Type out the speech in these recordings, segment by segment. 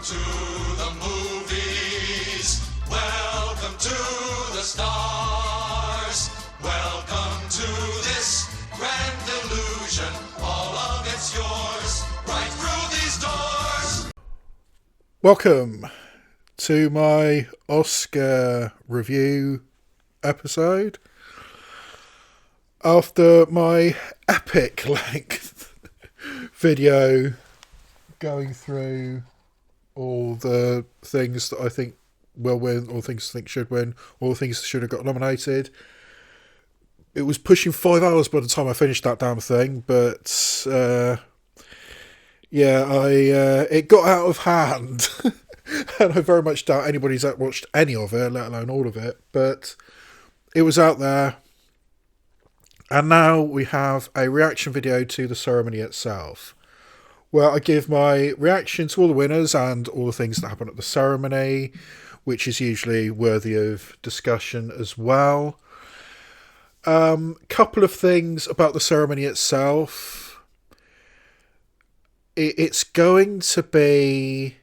to the movies. Welcome to the stars. Welcome to this grand illusion. All of it's yours right through these doors. Welcome to my Oscar review episode. After my epic length video going through all the things that I think will win, all things I think should win, all the things that should have got nominated. It was pushing 5 hours by the time I finished that damn thing, but it got out of hand. And I very much doubt anybody's watched any of it, let alone all of it, but it was out there. And now we have a reaction video to the ceremony itself, where I give my reaction to all the winners and all the things that happen at the ceremony, which is usually worthy of discussion as well. Couple of things about the ceremony itself. It's going to be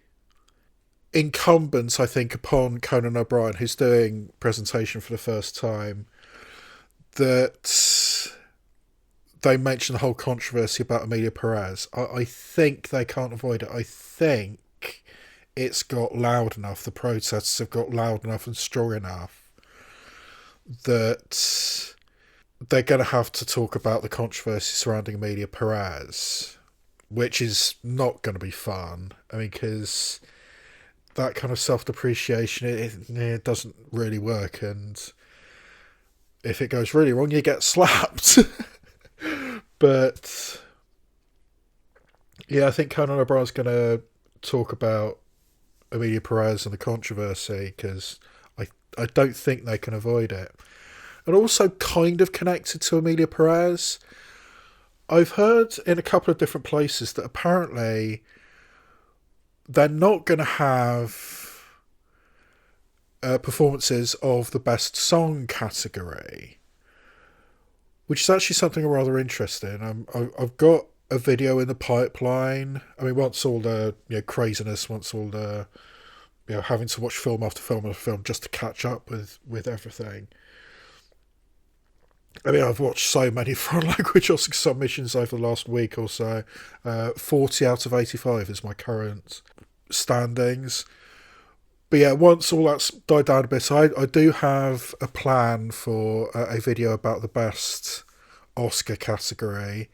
incumbent, I think, upon Conan O'Brien, who's doing presentation for the first time, that they mention the whole controversy about Emilia Perez. I think they can't avoid it. I think it's got loud enough, the protests have got loud enough and strong enough that they're going to have to talk about the controversy surrounding Emilia Perez, which is not going to be fun. I mean, because that kind of self-depreciation, it doesn't really work, and if it goes really wrong, you get slapped. But yeah, I think Conan O'Brien's going to talk about Emilia Perez and the controversy, because I don't think they can avoid it. And also kind of connected to Emilia Perez, I've heard in a couple of different places that apparently they're not going to have performances of the best song category, which is actually something rather interesting. I've got a video in the pipeline. I mean, once all the craziness, once all the having to watch film after film after film just to catch up with everything. I mean, I've watched so many foreign language Oscar submissions over the last week or so. 40 out of 85 is my current standings. But yeah, once all that's died down a bit, I do have a plan for a video about the best Oscar category,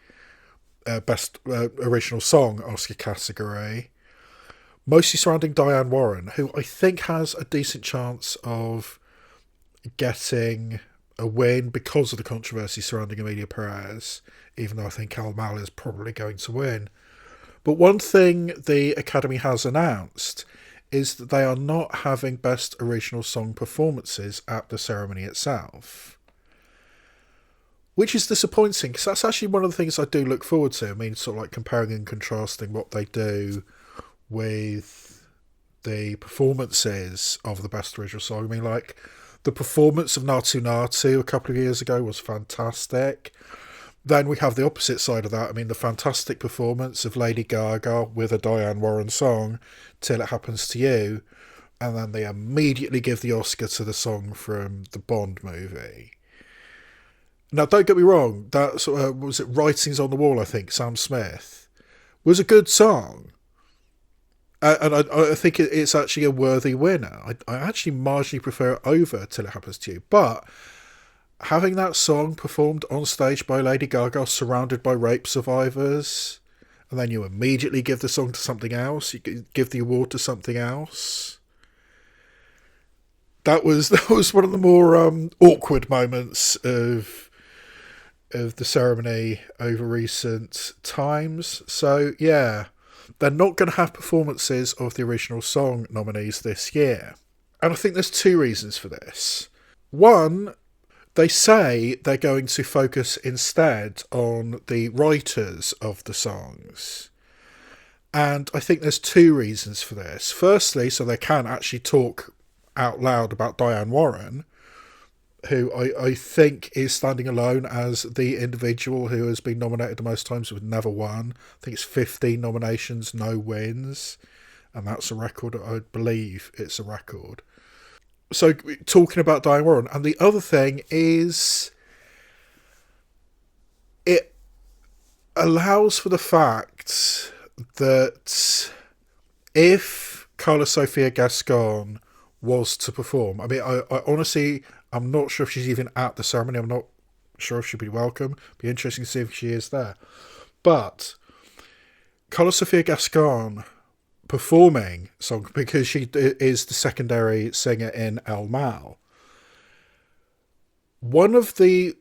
best original song Oscar category, mostly surrounding Diane Warren, who I think has a decent chance of getting a win because of the controversy surrounding Emilia Perez, even though I think Al Mal is probably going to win. But one thing the Academy has announced is that they are not having best original song performances at the ceremony itself, which is disappointing, because that's actually one of the things I do look forward to. I mean, sort of like comparing and contrasting what they do with the performances of the best original song. I mean, like, the performance of Naatu Naatu a couple of years ago was fantastic. Then we have the opposite side of that. I mean, the fantastic performance of Lady Gaga with a Diane Warren song, Till It Happens to You, and then they immediately give the Oscar to the song from the Bond movie. Now, don't get me wrong, that was it Writings on the Wall, I think, Sam Smith, was a good song. And I think it's actually a worthy winner. I actually marginally prefer it over Till It Happens to You. But having that song performed on stage by Lady Gaga, surrounded by rape survivors, and then you immediately give the song to something else, you give the award to something else. That was one of the more awkward moments of the ceremony over recent times. So yeah, they're not going to have performances of the original song nominees this year. And I think there's two reasons for this. One, they say they're going to focus instead on the writers of the songs. And I think there's two reasons for this. Firstly, so they can actually talk out loud about Diane Warren, who I think is standing alone as the individual who has been nominated the most times with never won. I think it's 15 nominations, no wins. and that's a record. I believe it's a record. So, talking about Diane Warren, and the other thing is, it allows for the fact that if Carla Sofia Gascon was to perform, I mean, I honestly, I'm not sure if she's even at the ceremony. I'm not sure if she'd be welcome. Be interesting to see if she is there. But Carla Sofia Gascon performing song, because she is the secondary singer in El Mal. One of the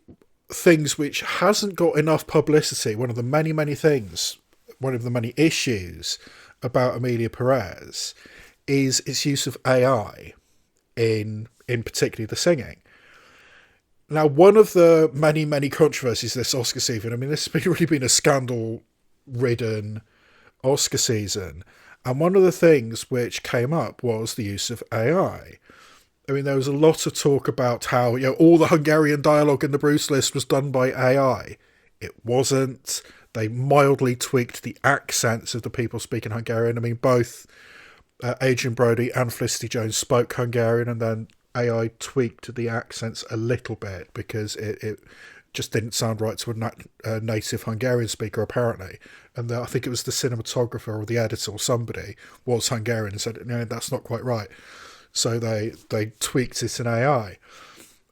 things which hasn't got enough publicity, one of the many issues about Amelia Perez, is its use of AI in particularly the singing. Now, one of the many controversies this Oscar season, I mean, this has really been a scandal-ridden Oscar season, and one of the things which came up was the use of AI. I mean, there was a lot of talk about how, you know, all the Hungarian dialogue in the Bruce list was done by AI. It wasn't. They mildly tweaked the accents of the people speaking Hungarian. I mean, both Adrian Brody and Felicity Jones spoke Hungarian, and then AI tweaked the accents a little bit because it just didn't sound right to a native Hungarian speaker, apparently. And I think it was the cinematographer or the editor or somebody was Hungarian and said, no, that's not quite right. So they tweaked it in AI.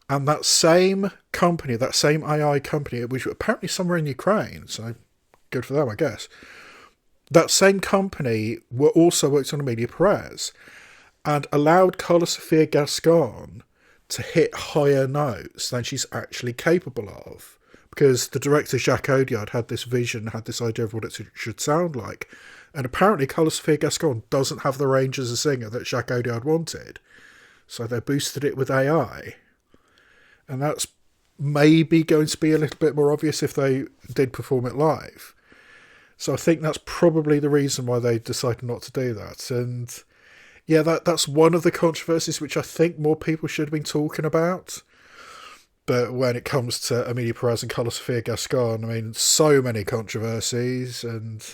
And that same company, that same AI company, which was apparently somewhere in Ukraine, so good for them, I guess. That same company also worked on Amelia Perez and allowed Carla Sofia Gascon to hit higher notes than she's actually capable of. Because the director, Jacques Audiard, had this vision, had this idea of what it should sound like. And apparently Carla Sofia Gascon doesn't have the range as a singer that Jacques Audiard wanted. So they boosted it with AI. And that's maybe going to be a little bit more obvious if they did perform it live. So I think that's probably the reason why they decided not to do that. And yeah, that's one of the controversies which I think more people should have been talking about. But when it comes to Amelia Perez and Carla Sofia Gascon, I mean, so many controversies. And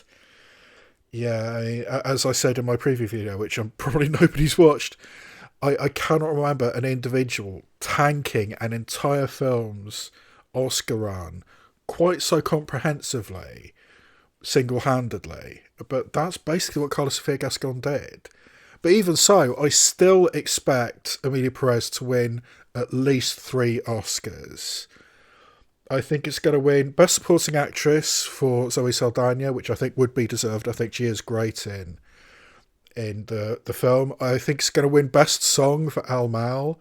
yeah, I mean, as I said in my preview video, which probably nobody's watched, I cannot remember an individual tanking an entire film's Oscar run quite so comprehensively, single-handedly. But that's basically what Carla Sofia Gascon did. But even so, I still expect Amelia Perez to win at least 3 Oscars. I think it's going to win Best Supporting Actress for Zoe Saldana, which I think would be deserved. I think she is great in the film. I think it's going to win Best Song for El Mal.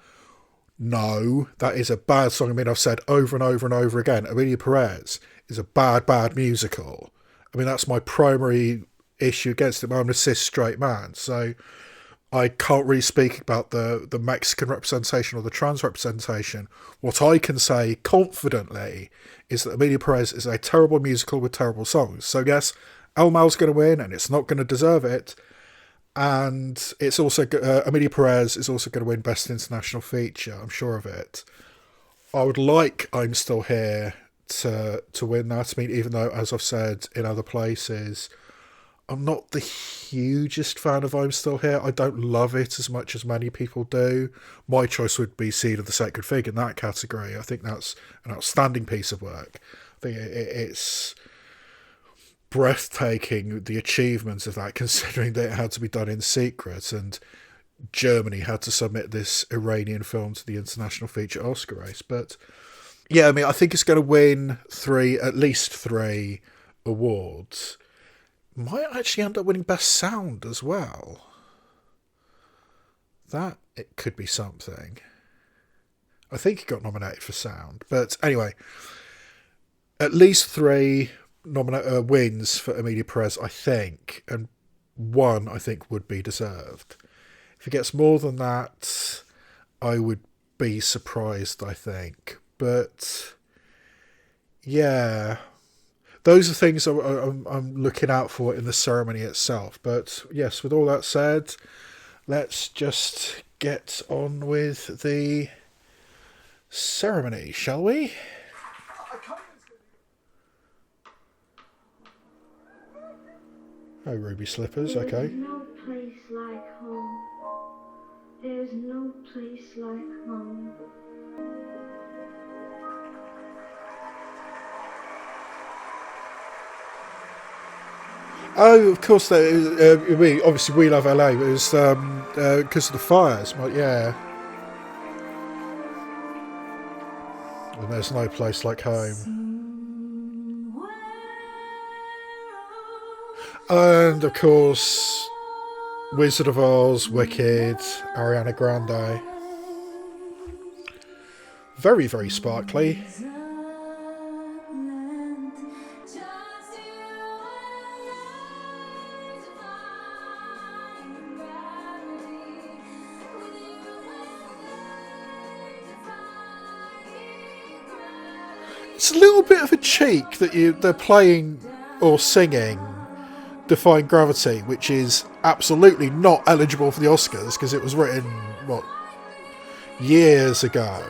No, that is a bad song. I mean, I've said over and over and over again, Amelia Perez is a bad musical. I mean, that's my primary issue against it. I'm a cis straight man, so I can't really speak about the Mexican representation or the trans representation. What I can say confidently is that Amelia Perez is a terrible musical with terrible songs. So yes, El Mal's going to win, and it's not going to deserve it. And it's also Amelia Perez is also going to win Best International Feature. I'm sure of it. I would like I'm Still Here to win that. I mean, even though, as I've said in other places, I'm not the hugest fan of I'm Still Here. I don't love it as much as many people do. My choice would be Seed of the Sacred Fig in that category. I think that's an outstanding piece of work. I think it's breathtaking, the achievements of that, considering that it had to be done in secret and Germany had to submit this Iranian film to the International Feature Oscar race. But yeah, I mean, I think it's going to win at least three awards. Might actually end up winning Best Sound as well. That, it could be something. I think he got nominated for Sound. But anyway, at least three wins for Amelia Perez, I think. And one, I think, would be deserved. If he gets more than that, I would be surprised, I think. But yeah, those are things I'm looking out for in the ceremony itself. But yes, with all that said, let's just get on with the ceremony, shall we? Oh, Ruby Slippers, okay. place like home. There's no place like home. Oh, of course. Obviously, We Love LA. It was because of the fires. Yeah. And there's no place like home. And of course, Wizard of Oz, Wicked, Ariana Grande. Very, very sparkly. It's a little bit of a cheek that they're playing or singing Defying Gravity, which is absolutely not eligible for the Oscars because it was written, years ago.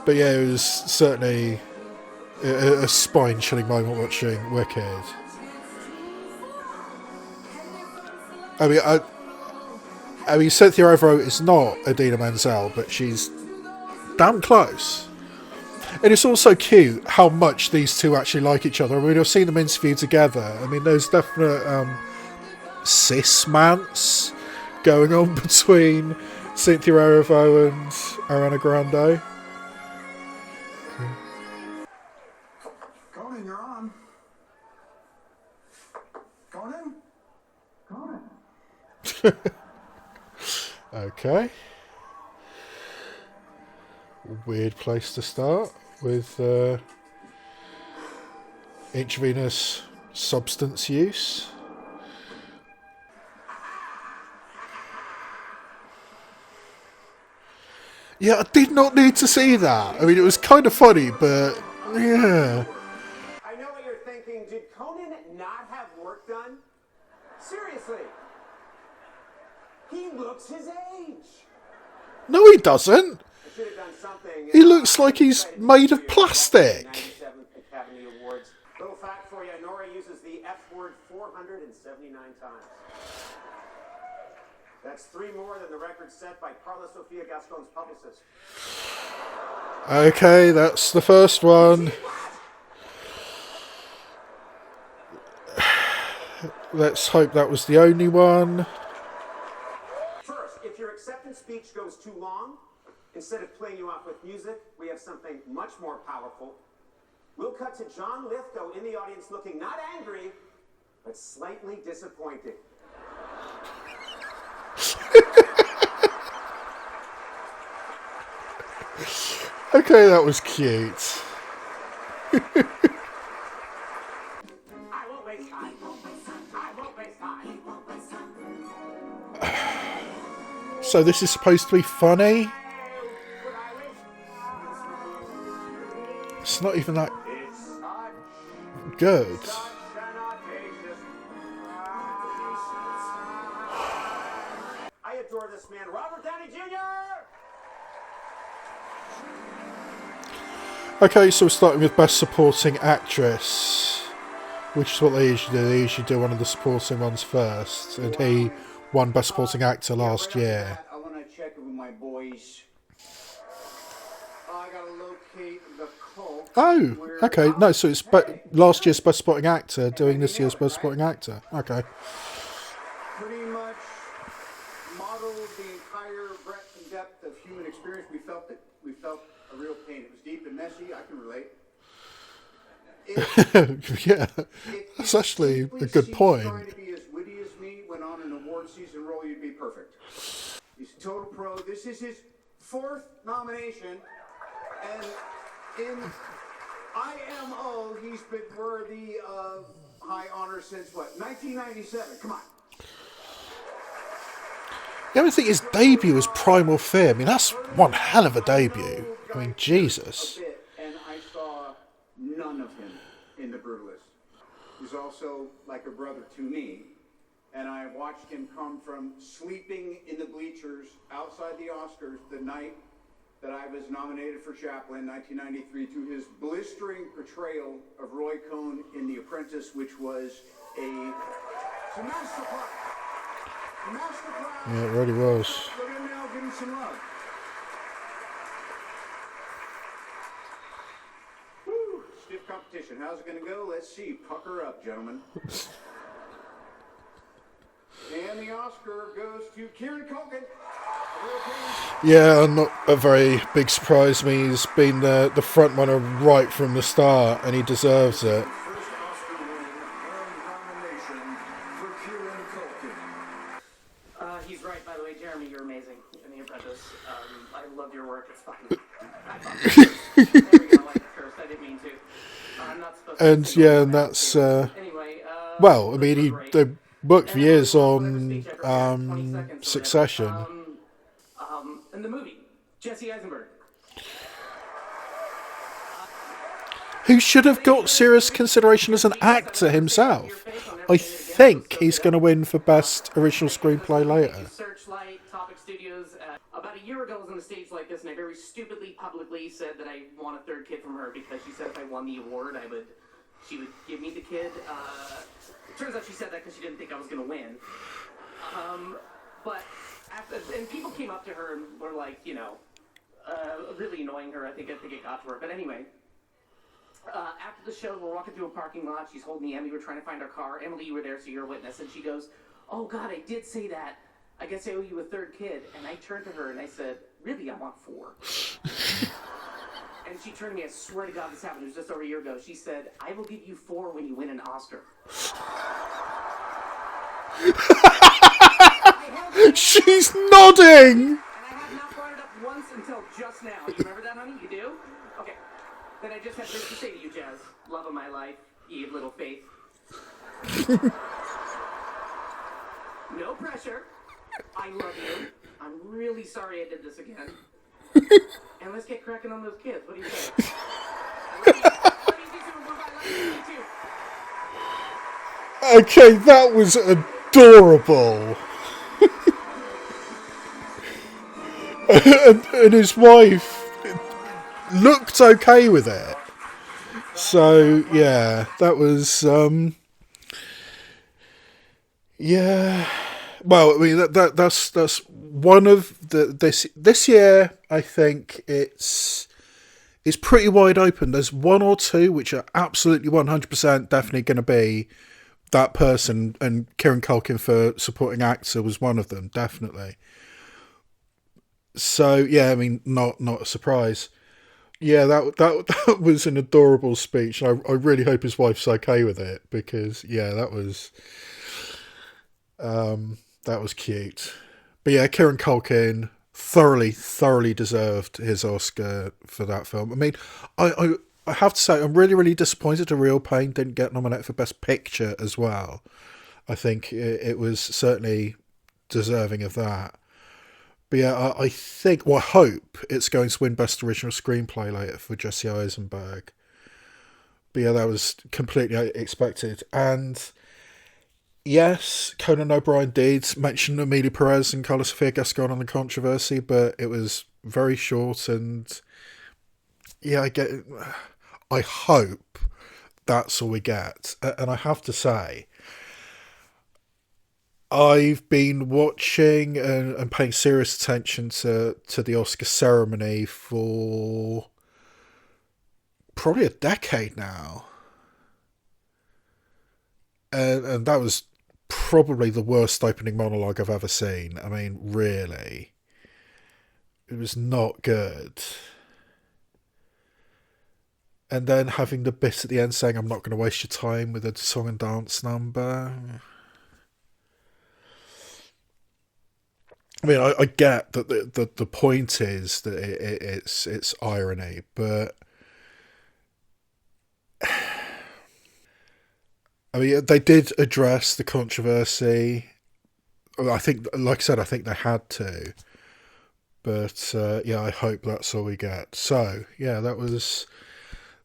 But yeah, it was certainly a spine-chilling moment watching Wicked. I mean, Cynthia Erivo is not Idina Menzel, but she's damn close. And it's also cute how much these two actually like each other. I mean, I've seen them interview together. I mean, there's definite cis-mance going on between Cynthia Erivo and Ariana Grande. Conan, you're on. Conan? Conan. Okay. Weird place to start with intravenous substance use. Yeah, I did not need to see that. I mean, it was kind of funny, but yeah. I know what you're thinking. Did Conan not have work done? Seriously. He looks his age. No, he doesn't. I should have done something. He looks like he's made of plastic. 97th Academy Awards. Little fact for you, Nora uses the F word 479 times. That's 3 more than the record set by Carla Sofia Gascon's publicist. Okay, that's the first one. Let's hope that was the only one. First, if your acceptance speech goes too long, instead of playing you off with music, we have something much more powerful. We'll cut to John Lithgow in the audience looking not angry, but slightly disappointed. Okay, that was cute. I won't waste time. I won't waste time. So this is supposed to be funny? It's not even that good. I adore this man, Robert Downey Jr. Okay, so we're starting with Best Supporting Actress, which is what they usually do. They usually do one of the supporting ones first, and he won Best Supporting Actor last year. I want to check with my boys. I gotta locate the cult. Oh, okay. No, so it's last year's Best Supporting Actor doing this year's Best Supporting Actor. Okay. Pretty much modeled the entire breadth and depth of human experience. We felt it. We felt a real pain. It was deep and messy. I can relate. Yeah, that's actually a good point. Trying to be as witty as me went on an award season role, you'd be perfect. He's a total pro. This is his 4th nomination, and in IMO, he's been worthy of high honor since what? 1997. Come on. The only thing, his debut was Primal Fear. I mean, that's one hell of a debut. I mean, Jesus. And I saw none of him in The Brutalist. He's also like a brother to me, and I watched him come from sleeping in the bleachers outside the Oscars the night that I was nominated for Chaplin, 1993, to his blistering portrayal of Roy Cohn in The Apprentice, which was a It's a masterclass. A masterclass. Yeah, it really was. Look at him now, give him some love. Whew, stiff competition. How's it going to go? Let's see. Pucker up, gentlemen. And the Oscar goes to Kieran Culkin. Yeah, not a very big surprise. I mean, he's been the front runner right from the start, and he deserves it. First Oscar win and nomination for Kieran Culkin. He's right, by the way, Jeremy, you're amazing in The Apprentice. I love your work. It's fucking... There we go, like at first. I didn't mean to. I'm not supposed to... And yeah, and that's Anyway, well, I mean, they worked for years on Succession. In the movie, Jesse Eisenberg. Who should have got serious consideration as an actor himself. I think he's going to win for Best Original Screenplay later. Searchlight, Topic Studios. About a year ago, I was on a stage like this, and I very stupidly publicly said that I want a third kid from her because she said if I won the award, she would give me the kid. Turns out she said that because she didn't think I was going to win. But and people came up to her and were like, really annoying her. I think it got to her. But anyway, after the show, we're walking through a parking lot. She's holding Emily. We're trying to find our car. Emily, you were there, so you're a witness. And she goes, "Oh God, I did say that. I guess I owe you a third kid." And I turned to her and I said, "Really, I want 4." And she turned to me. I swear to God, this happened. It was just over a year ago. She said, "I will give you 4 when you win an Oscar." She's nodding! And I have not brought it up once until just now. You remember that, honey? You do? Okay. Then I just have this to say to you, Jazz. Love of my life. You have little faith. No pressure. I love you. I'm really sorry I did this again. And let's get cracking on those kids. What do you think? I love you. Love you too. Bye-bye. Love you too. Okay, that was adorable. and his wife looked okay with it. So yeah, that was yeah. Well, I mean that's one of this year. I think it's pretty wide open. There's 1 or 2 which are absolutely 100% definitely going to be that person, and Kieran Culkin for supporting actor was one of them, definitely. So yeah, I mean, not a surprise. Yeah, that was an adorable speech. I really hope his wife's okay with it, because yeah, that was cute. But yeah, Kieran Culkin thoroughly deserved his Oscar for that film. I mean, I have to say, I'm really disappointed Real Pain didn't get nominated for Best Picture as well. I think it was certainly deserving of that. But yeah, I think, well, I hope it's going to win Best Original Screenplay later for Jesse Eisenberg. But yeah, that was completely expected. And yes, Conan O'Brien did mention Amelia Perez and Carla Sofia Gascon on the controversy, but it was very short. And yeah, I hope that's all we get. And I have to say, I've been watching and paying serious attention to the Oscar ceremony for probably a decade now. And that was probably the worst opening monologue I've ever seen. I mean, really. It was not good. And then having the bit at the end saying, "I'm not going to waste your time," with a song and dance number. I mean, I get that the point is that it's irony, but I mean, they did address the controversy. I think, like I said, I think they had to. But yeah, I hope that's all we get. So yeah, that was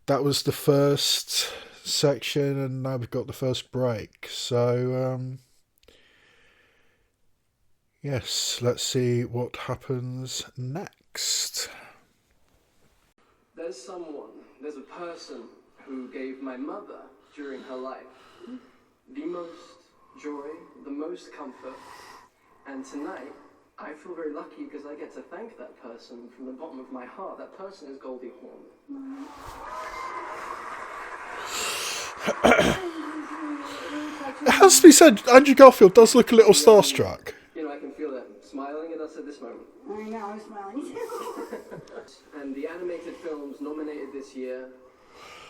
the first section, and now we've got the first break. So yes, let's see what happens next. There's a person who gave my mother, during her life, the most joy, the most comfort. And tonight, I feel very lucky because I get to thank that person from the bottom of my heart. That person is Goldie Hawn. It has to be said, Andrew Garfield does look a little starstruck. You know, I can feel that smiling at us at this moment. I know, I'm smiling too. And the animated films nominated this year,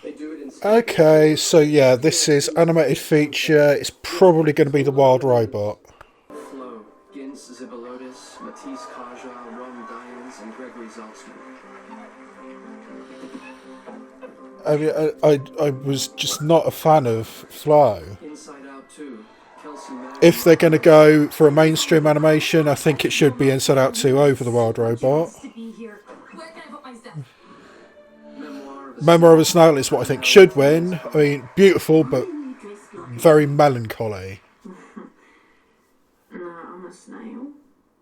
they do it in... Okay, so yeah, this is animated feature. It's probably going to be The Wild Robot. Flo, Gins Zibalodis, Matisse Kaja, Ron Dyens, and Gregory Zaltzman. I mean, I was just not a fan of Flo. Inside Out 2, Kelsey Mann, If they're going to go for a mainstream animation, I think it should be Inside Out 2 over The Wild Robot. To be here. Where can I put my stuff? Memoir of a Memoir of a Snail is what I think should win. I mean, beautiful, but very melancholy. No, I'm a snail.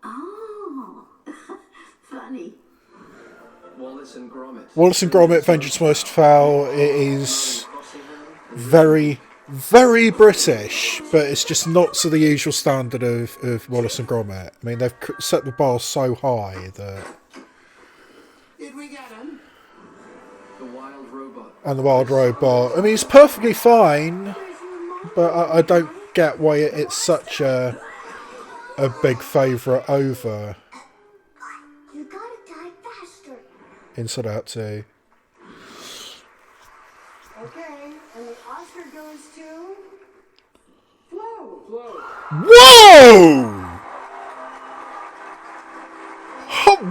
Oh, funny. Wallace and Gromit. Wallace and Gromit, Vengeance Most Foul, it is very, very British, but it's just not to the usual standard of Wallace and Gromit. I mean, they've set the bar so high that... Did we get him? The Wild Robot. And The Wild Robot, I mean, it's perfectly fine, but I don't get why it's such a big favourite over You gotta die faster. Inside Out 2. Okay, and the Oscar goes to Flo. Whoa!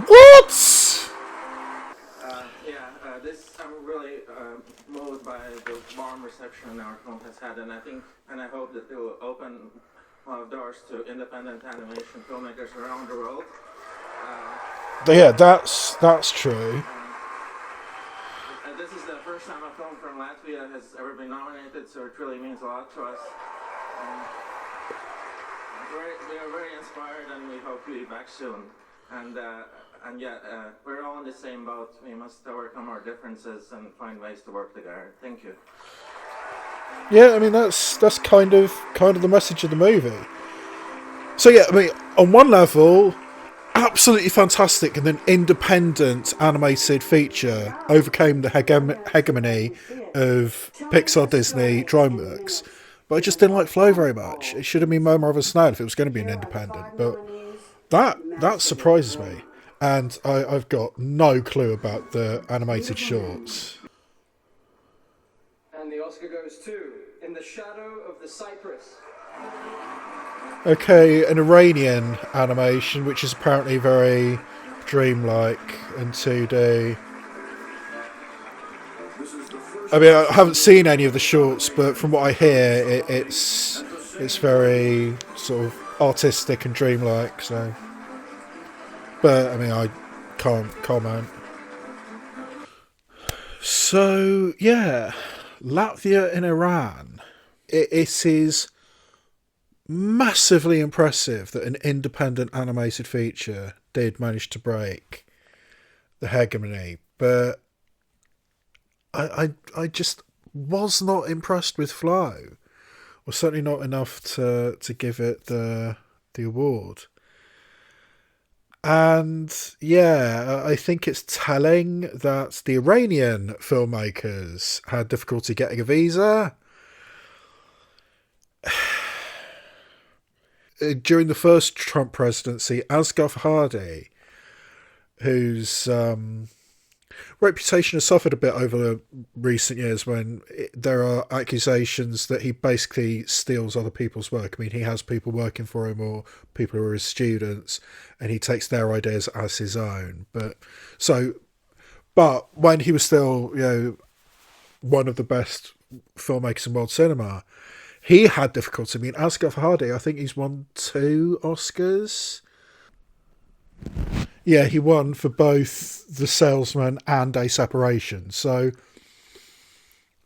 What? I'm really moved by the warm reception our film has had, and I hope that it will open doors to independent animation filmmakers around the world. Yeah, that's true. This is the first time a film from Latvia has ever been nominated, so it really means a lot to us. We are very inspired, and we hope to be back soon. And yet, we're all in the same boat. We must overcome our differences and find ways to work together. Thank you. Yeah, I mean that's kind of the message of the movie. So yeah, I mean on one level, absolutely fantastic, and an independent animated feature overcame the hegemony of Pixar, Disney, DreamWorks. But I just didn't like Flo very much. It should have been Memoir of a Snail if it was going to be an independent. But that surprises me. And I've got no clue about the animated shorts. And the Oscar goes to In the Shadow of the Cypress. Okay, an Iranian animation, which is apparently very dreamlike and 2D. I mean, I haven't seen any of the shorts, but from what I hear, it's very sort of artistic and dreamlike. So, but I mean, I can't comment. So yeah, Latvia and Iran. It is massively impressive that an independent animated feature did manage to break the hegemony, but I just was not impressed with Flo, or certainly not enough to give it the award. And yeah, I think it's telling that the Iranian filmmakers had difficulty getting a visa. During the first Trump presidency, Asghar Farhadi, whose reputation has suffered a bit over recent years when there are accusations that he basically steals other people's work. I mean, he has people working for him or people who are his students, and he takes their ideas as his own. But when he was still, one of the best filmmakers in world cinema, he had difficulty. I mean, Asghar Farhadi, I think he's won 2 Oscars. Yeah, he won for both The Salesman and A Separation. So,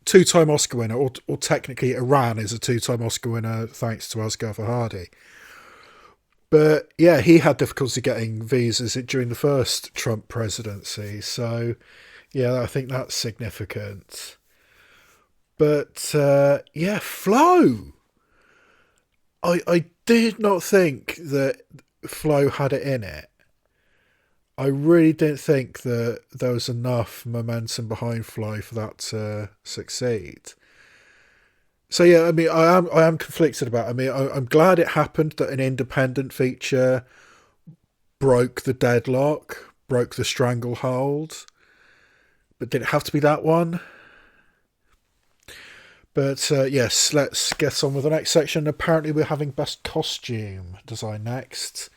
2-time Oscar winner, or technically Iran is a 2-time Oscar winner thanks to Asghar Farhadi. But yeah, he had difficulty getting visas during the first Trump presidency. So, yeah, I think that's significant. But yeah, Flo. I did not think that Flo had it in it. I really didn't think that there was enough momentum behind Flo for that to succeed. So yeah, I mean, I am conflicted about it. I mean, I'm glad it happened that an independent feature broke the deadlock, broke the stranglehold. But did it have to be that one? But yes, let's get on with the next section. Apparently we're having best costume design next.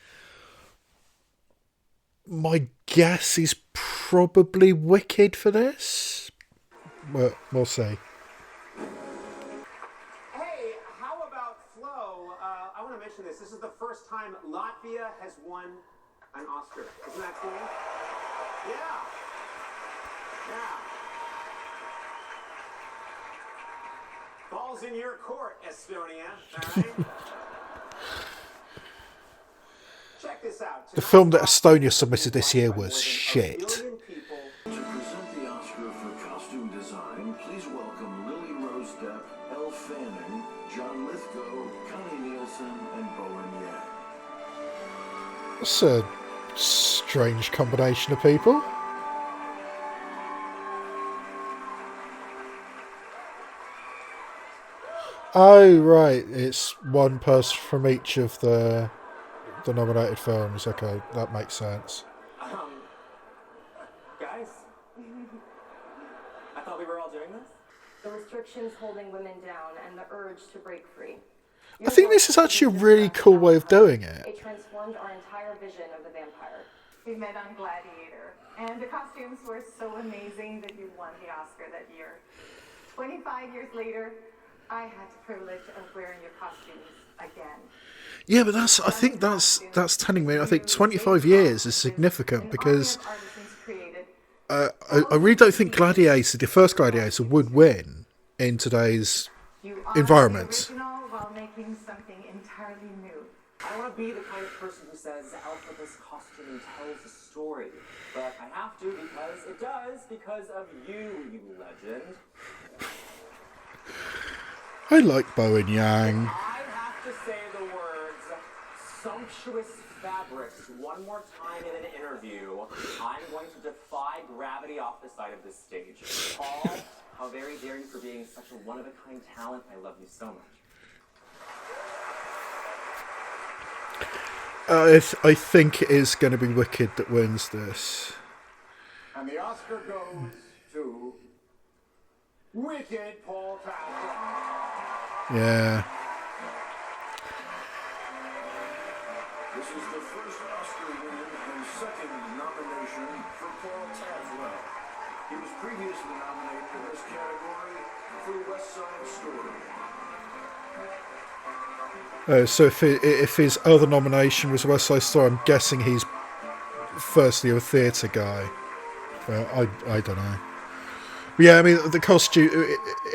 My guess is probably Wicked for this. But we'll see. Hey, how about Flo? I want to mention this. This is the first time Latvia has won an Oscar. Isn't that cool? Yeah. Yeah. Ball's in your court, Estonia. All right? Check this out. The film that Estonia submitted this year was shit. To present the Oscar for costume design, please welcome Lily Rose Depp, Elle Fanning, John Lithgow, Connie Nielsen, and Bowen Yang. That's a strange combination of people. Oh, right. It's one person from each of the nominated films. Okay, that makes sense. Guys, I thought we were all doing this. The restrictions holding women down and the urge to break free. I think this is actually a really cool way of doing it. It transformed our entire vision of the vampire. We met on Gladiator, and the costumes were so amazing that you won the Oscar that year. 25 years later, I had the privilege of wearing your costumes again. Yeah, but I think that's telling me. I think 25 years is significant because I really don't think Gladiator, the first Gladiator, would win in today's environment. While making something entirely new. I want to be the kind of person who says Alphaba's costume tells a story. But I have to because it does, because of you, you legend. I like Bowen Yang. I have to say the words sumptuous fabrics one more time in an interview. I'm going to defy gravity off the side of this stage. Paul, how very daring for being such a one-of-a-kind talent. I love you so much. I think it is going to be Wicked that wins this. And the Oscar goes to Wicked Paul Townsend. Yeah. This is the first Oscar win and second nomination for Paul Tazwell. He was previously nominated in this category for West Side Story. So if his other nomination was West Side Story, I'm guessing he's firstly a theatre guy. I don't know. But yeah, I mean the costume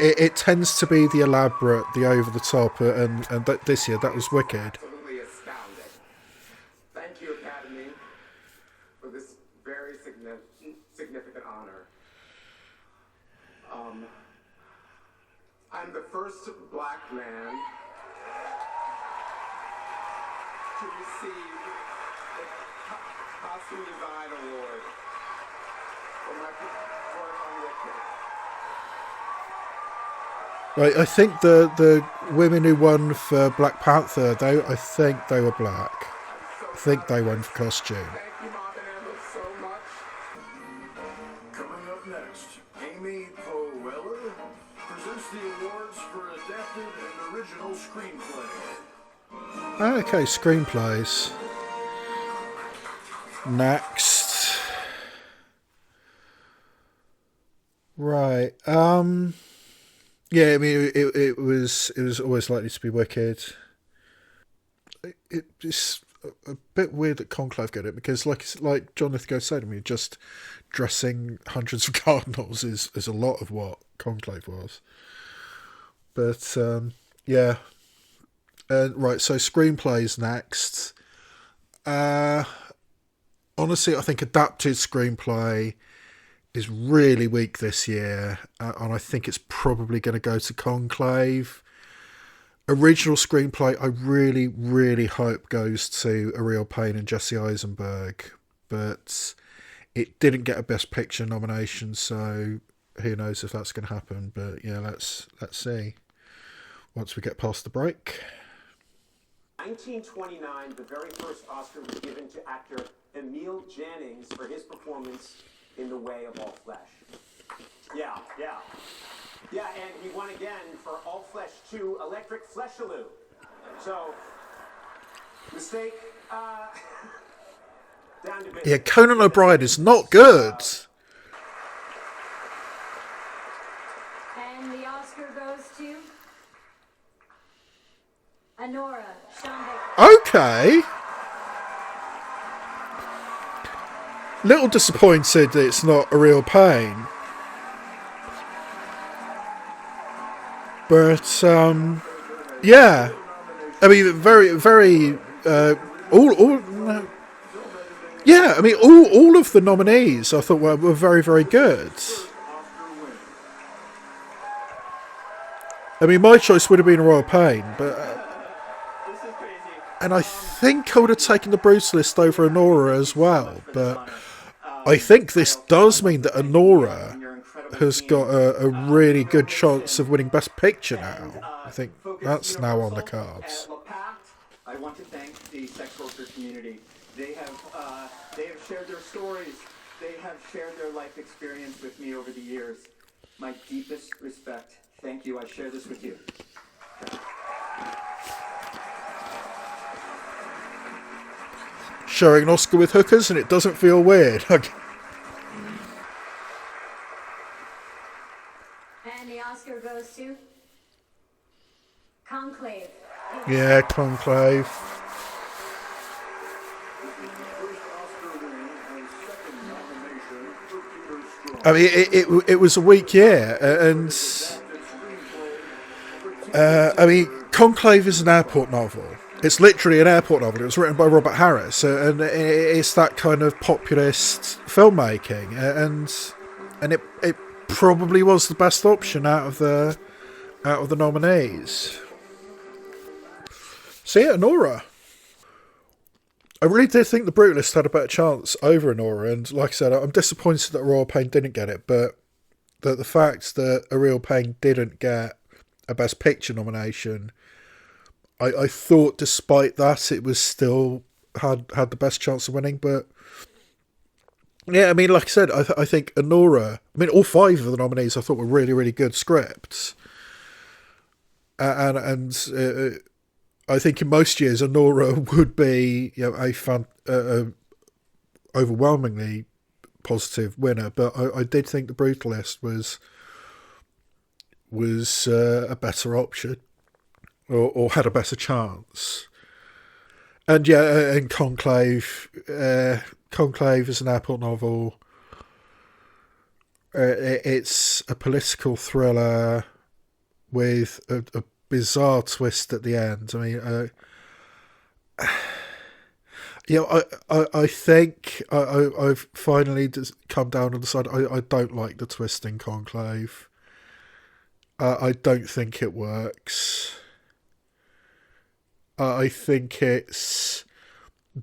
it tends to be the elaborate, the over the top, and this year that was Wicked. Absolutely astounding. Thank you, Academy, for this very significant honor. I'm the first black man to receive the Costume Design Award for my work on Wicked. Right, I think the women who won for Black Panther, I think they were black. I think they won for costume. Thank you, Mom and Emma, so much. Coming up next, Amy Poehler presents the awards for adapted and original screenplay. Okay, screenplays. Next. Right. Yeah, I mean, it was always likely to be Wicked. It's a bit weird that Conclave got it because, like John Lithgow said, I mean, just dressing hundreds of cardinals is a lot of what Conclave was. But yeah. Right, so screenplays next. Honestly, I think adapted screenplay is really weak this year, and I think it's probably going to go to Conclave. original screenplay, I really, really hope goes to Ariel Payne and Jesse Eisenberg, but it didn't get a Best Picture nomination, so who knows if that's going to happen. But yeah, let's see once we get past the break. 1929, the very first Oscar was given to actor Emil Jannings for his performance in The Way of All Flesh. Yeah, and he won again for All Flesh 2, Electric Fleshaloo. So, mistake, down to business. Yeah, Conan O'Brien is not good. And the Oscar goes to Anora Schaumbach. Okay. Little disappointed that it's not a real pain. But, yeah. I mean, very, yeah, I mean, all of the nominees I thought were very, very good. I mean, my choice would have been Royal Pain, but... and I think I would have taken The Brutalist over Anora as well, but I think this does mean that Anora has got a really good chance of winning Best Picture now. I think that's now on the cards. I want to thank the sex worker community. They have shared their stories. They have shared their life experience with me over the years. My deepest respect. Thank you. I share this with you. Sharing an Oscar with hookers and it doesn't feel weird. And the Oscar goes to Conclave. Yeah, Conclave. I mean, it was a weak year, and I mean, Conclave is an airport novel. It's literally an airport novel. It was written by Robert Harris, and it's that kind of populist filmmaking, and it probably was the best option out of the nominees. So yeah, Anora. I really did think The Brutalist had a better chance over Anora, and like I said, I'm disappointed that Royal Pain didn't get it, but the fact that Ariel Payne didn't get a Best Picture nomination, I thought despite that it was still had the best chance of winning. But yeah, I mean, like I said, I think Anora, I mean, all 5 of the nominees I thought were really, really good scripts, and I think in most years Anora would be, you know, a overwhelmingly positive winner, but I did think The Brutalist was a better option, or had a better chance. And yeah, and Conclave is an airport novel. It's a political thriller with a bizarre twist at the end. I mean, you know, I think I've finally come down on the side. I don't like the twist in Conclave. I don't think it works. I think it's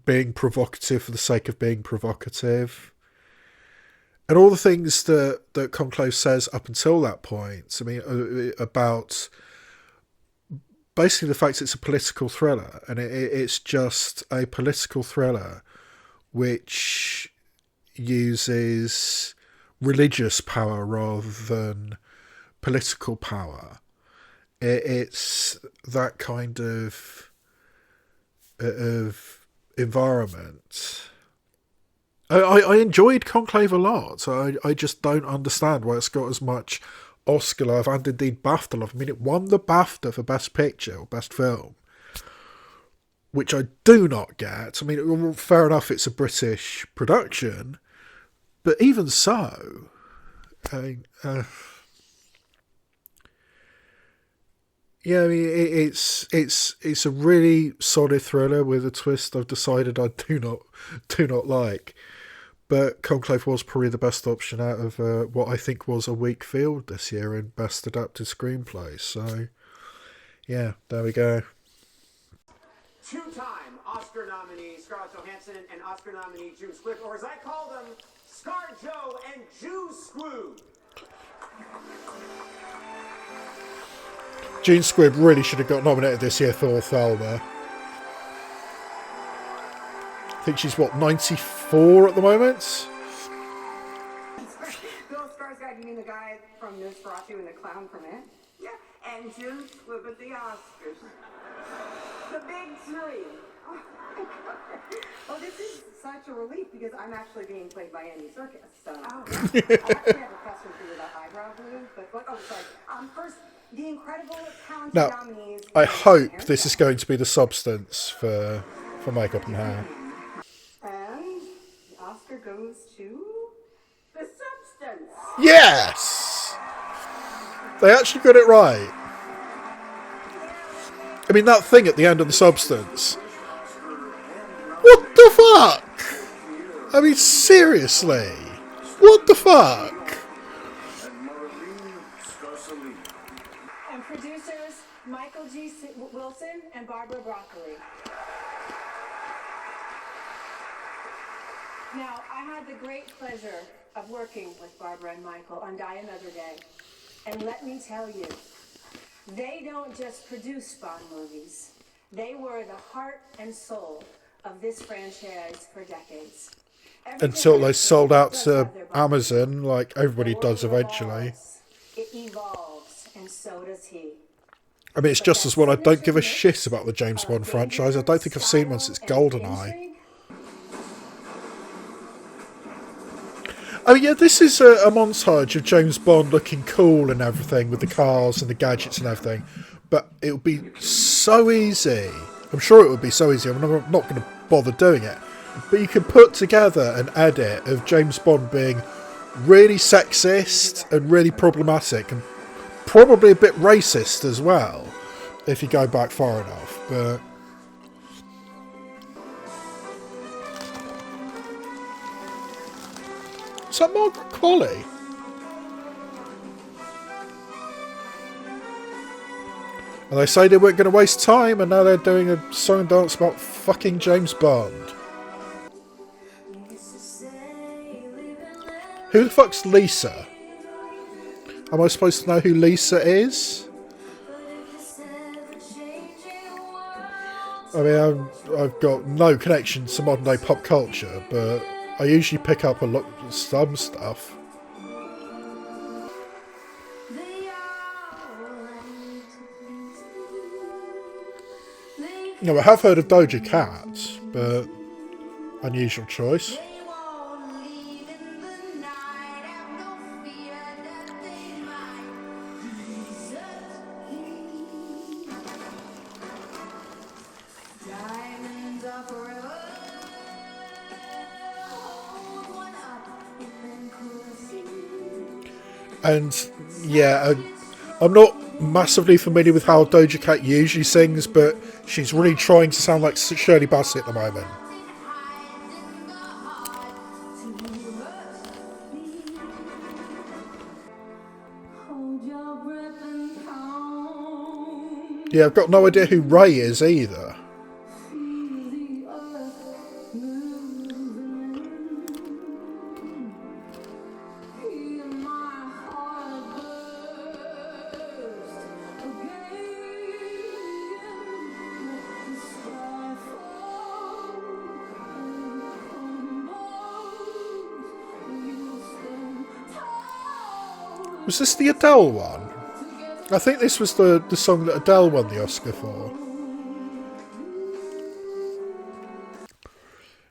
being provocative for the sake of being provocative. And all the things that Conclave says up until that point, I mean, about basically the fact it's a political thriller, and it's just a political thriller which uses religious power rather than political power. It's that kind of environment. I enjoyed Conclave a lot, so I just don't understand why it's got as much Oscar love and indeed BAFTA love. I mean, it won the BAFTA for Best Picture or Best Film, which I do not get. I mean, fair enough, it's a British production, but even so, yeah, I mean, it's a really solid thriller with a twist I've decided I do not like. But Conclave was probably the best option out of what I think was a weak field this year in Best Adapted Screenplay. So, yeah, there we go. Two-time Oscar nominee Scarlett Johansson and Oscar nominee June Squibb, or as I call them, ScarJo and Jew Squib. June Squibb really should have got nominated this year for Thelma. I think she's, what, 94 at the moment? Bill Skarsgård, you mean the guy from Nosferatu and the Clown from It? Yeah, and June Squibb at the Oscars. The big three. Oh, this is such a relief because I'm actually being played by Andy Serkis. So I actually have a question for you about eyebrow glue. But sorry. First, the incredible talented Now, nominees. I hope this is going to be the substance for makeup and hair. And the Oscar goes to the substance. Yes! They actually got it right. I mean, that thing at the end of the substance. What the fuck? I mean, seriously. What the fuck? And producers Michael G. Wilson and Barbara Broccoli. Now, I had the great pleasure of working with Barbara and Michael on Die Another Day. And let me tell you, they don't just produce Bond movies. They were the heart and soul of this franchise for decades. Until they sold out to Amazon, like everybody does eventually. It evolves, and so does he. I mean, it's just as well I don't give a shit about the James Bond franchise. I don't think I've seen one since GoldenEye. Oh yeah, this is a montage of James Bond looking cool and everything with the cars and the gadgets and everything. But it would be so easy. I'm sure it would be so easy. I'm not going to bother doing it. But you can put together an edit of James Bond being really sexist and really problematic and probably a bit racist as well, if you go back far enough. But is that Margaret Qualley? And they say they weren't going to waste time, and now they're doing a song and dance about fucking James Bond. Who the fuck's Lisa? Am I supposed to know who Lisa is? I mean, I've got no connection to modern day pop culture, but I usually pick up a lot of some stuff. No, I have heard of Doja Cat, but unusual choice. And yeah, I'm not massively familiar with how Doja Cat usually sings, but she's really trying to sound like Shirley Bassey at the moment. Yeah, I've got no idea who Ray is either. Was this the Adele one? I think this was the song that Adele won the Oscar for.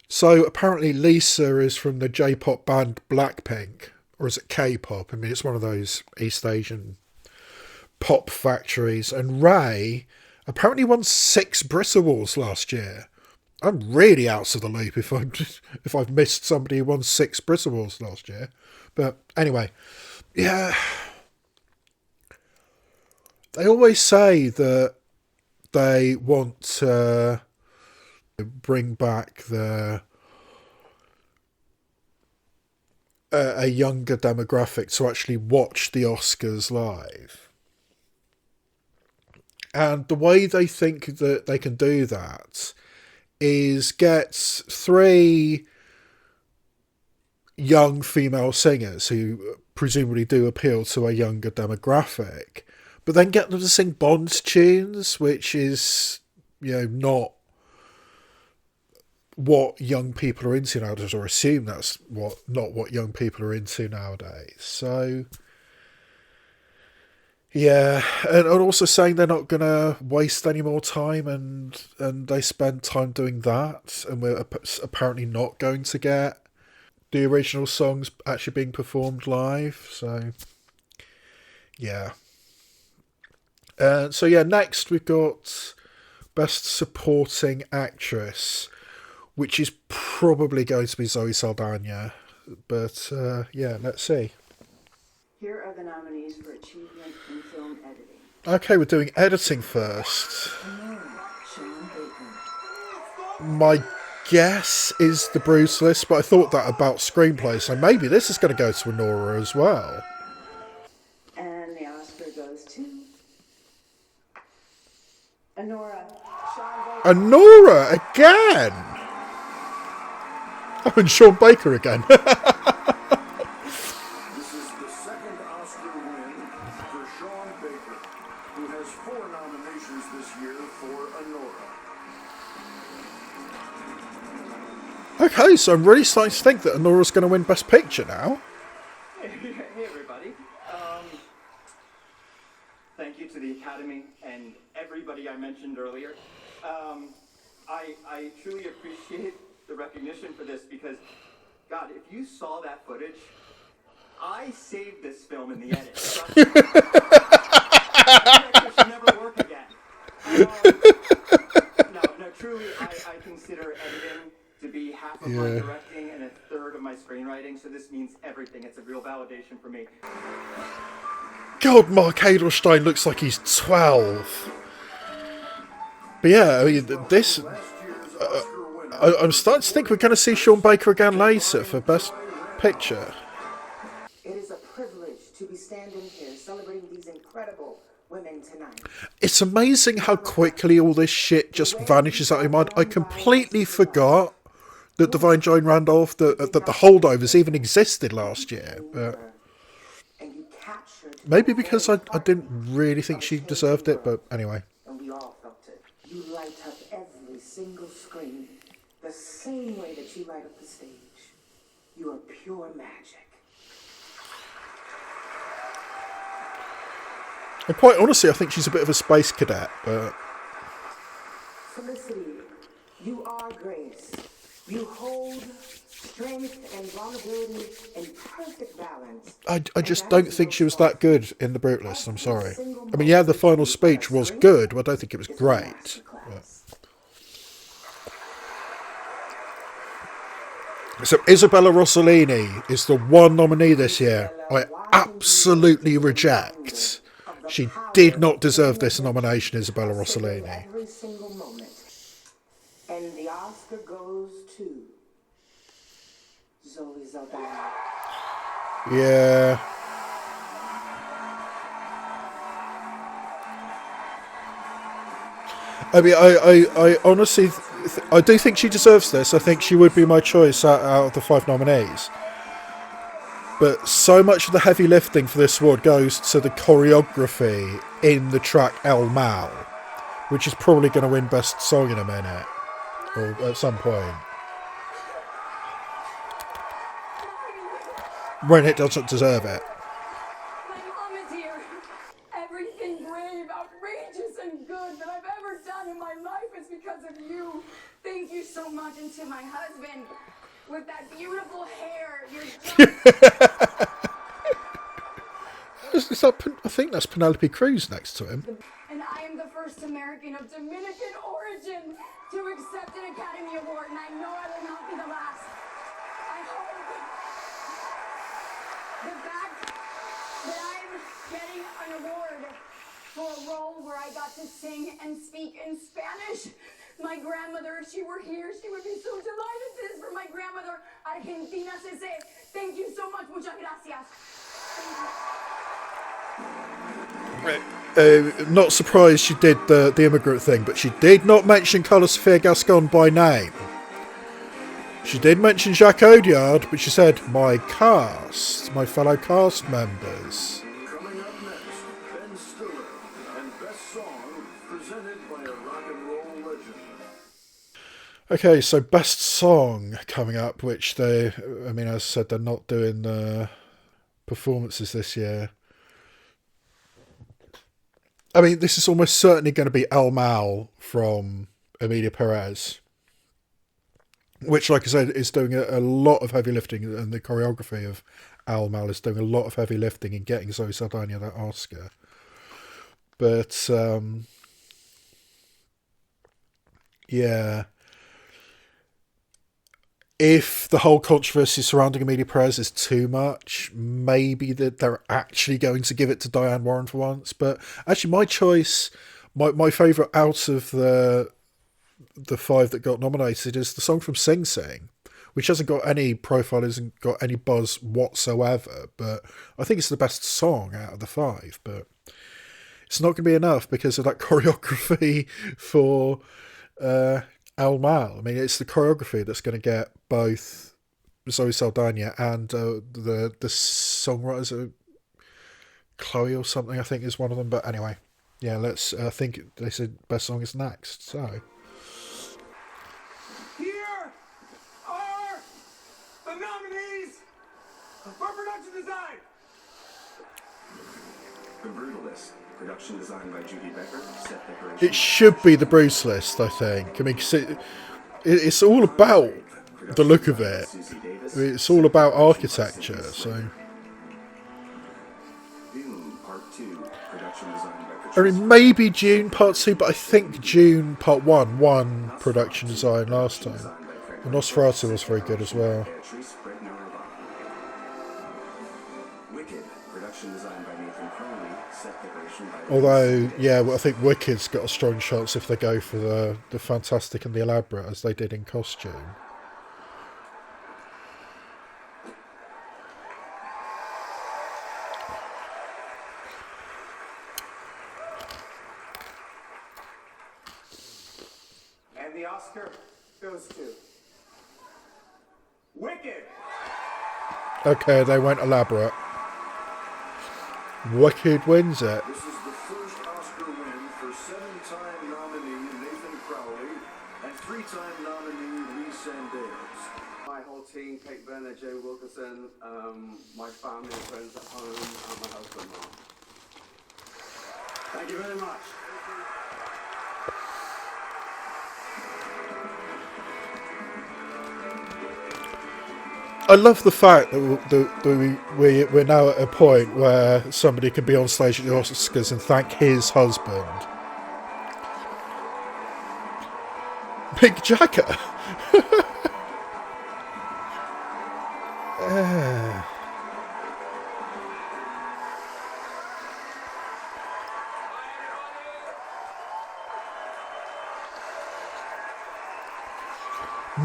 So apparently Lisa is from the J-pop band Blackpink. Or is it K-pop? I mean, it's one of those East Asian pop factories. And Ray apparently won 6 Brit Awards last year. I'm really out of the loop if I've missed somebody who won 6 Brit Awards last year. But anyway, yeah. They always say that they want to bring back a younger demographic to actually watch the Oscars live. And the way they think that they can do that is get 3 young female singers who presumably do appeal to a younger demographic, but then get them to sing Bond tunes, which is, not what young people are into nowadays, or assume that's not what young people are into nowadays. So yeah, and also saying they're not going to waste any more time, and they spend time doing that, and we're apparently not going to get the original songs actually being performed live. So yeah. Next we've got Best Supporting Actress, which is probably going to be Zoe Saldana, but let's see. Here are the nominees for achievement in film editing. Okay, we're doing editing first. Sean Baker. My guess is The Brutalist, but I thought that about screenplay, so maybe this is going to go to Anora as well. And the Oscar goes to Anora. Sean Baker. Anora again! Oh, and Sean Baker again. This is the second Oscar win for Sean Baker, who has 4 nominations this year for Anora. Okay, so I'm really starting to think that Anora's going to win Best Picture now. Hey everybody. Thank you to the Academy and everybody I mentioned earlier. I truly appreciate the recognition for this because, God, if you saw that footage, I saved this film in the edit. It should never work again. No, truly, I consider editing to be half of my directing and a third of my screenwriting, so this means everything. It's a real validation for me. God, Mark Edelstein looks like he's 12. But yeah, I mean, this... I'm starting to think we're going to see Sean Baker again later for Best Picture. It is a privilege to be standing here celebrating these incredible women tonight. It's amazing how quickly all this shit just vanishes out of your mind. I completely forgot that Divine Jane Randolph, that the Holdovers even existed last year. But maybe because I didn't really think she deserved it, but anyway. And we all felt it. You light up every single screen the same way that you light up the stage. You are pure magic. And quite honestly, I think she's a bit of a space cadet, but... Felicity, you are grace. You hold strength and vulnerability in perfect balance. I just don't think she was that good in The Brutalist, I'm sorry. I mean, yeah, the final speech was good, but I don't think it was great. But... So Isabella Rossellini is the one nominee this year I absolutely reject. She did not deserve this nomination, Isabella Rossellini. Every single moment. And the Oscar goes to Zoe Saldana. Yeah. I mean, I honestly, I do think she deserves this. I think she would be my choice out of the 5 nominees. But so much of the heavy lifting for this award goes to the choreography in the track El Mal, which is probably going to win Best Song in a minute, or at some point. When it doesn't deserve it. My mom is here. Everything brave, outrageous, and good that I've ever done in my life is because of you. Thank you so much. And to my husband, with that beautiful hair, you're just... I think that's Penelope Cruz next to him. And I am the first American of Dominican origin to accept an Academy Award, and I know I will not be the last. I hope the fact that I'm getting an award for a role where I got to sing and speak in Spanish. My grandmother, if she were here, she would be so delighted. This is for my grandmother, Argentina CC. Thank you so much. Muchas gracias. Thank you. Not surprised she did the immigrant thing, but she did not mention Carla Sofia Gascon by name. She did mention Jacques Audiard, but she said, my cast, my fellow cast members. Coming up next, Ben Stiller and Best Song presented by a rock and roll legend. Okay, so Best Song coming up, which as I said, they're not doing performances this year. I mean, this is almost certainly going to be El Mal from Emilia Perez, which, like I said, is doing a lot of heavy lifting, and the choreography of El Mal is doing a lot of heavy lifting in getting Zoe Saldana that Oscar. But, yeah. If the whole controversy surrounding Emilia Perez is too much, maybe that they're actually going to give it to Diane Warren for once. But actually, my choice, my favourite out of the 5 that got nominated is the song from Sing Sing, which hasn't got any profile, hasn't got any buzz whatsoever. But I think it's the best song out of the 5. But it's not going to be enough because of that choreography for El Mal. I mean, it's the choreography that's going to get both Zoe Saldana and the songwriters, Chloe or something, I think is one of them. But anyway, yeah, let's think. They said Best Song is next. So Here are the nominees for production design. The Brutalist, production design by Judy Becker, set decoration. it should be the Bruce list, I think. I mean, 'cause it's all about the look of it. It's all about architecture. So, Dune Part 2, production design by I mean, maybe June Part 2, but I think June Part 1 won production design last time. And Nosferatu was very good as well. Beatrice Brett-Narva. Wicked, production design by Nathan Crowley, set decoration by... Although, yeah, well, I think Wicked's got a strong chance if they go for the fantastic and the elaborate as they did in costume. And the Oscar goes to Wicked. Okay, they went elaborate. Wicked wins it. This is the first Oscar win for 7-time nominee Nathan Crowley and 3-time nominee Lee Sandales. My whole team, Kate Bernard, Jay Wilkerson, my family and friends at home, and my husband, Mark. Thank you very much. I love the fact that we're now at a point where somebody can be on stage at the Oscars and thank his husband. Mick Jagger.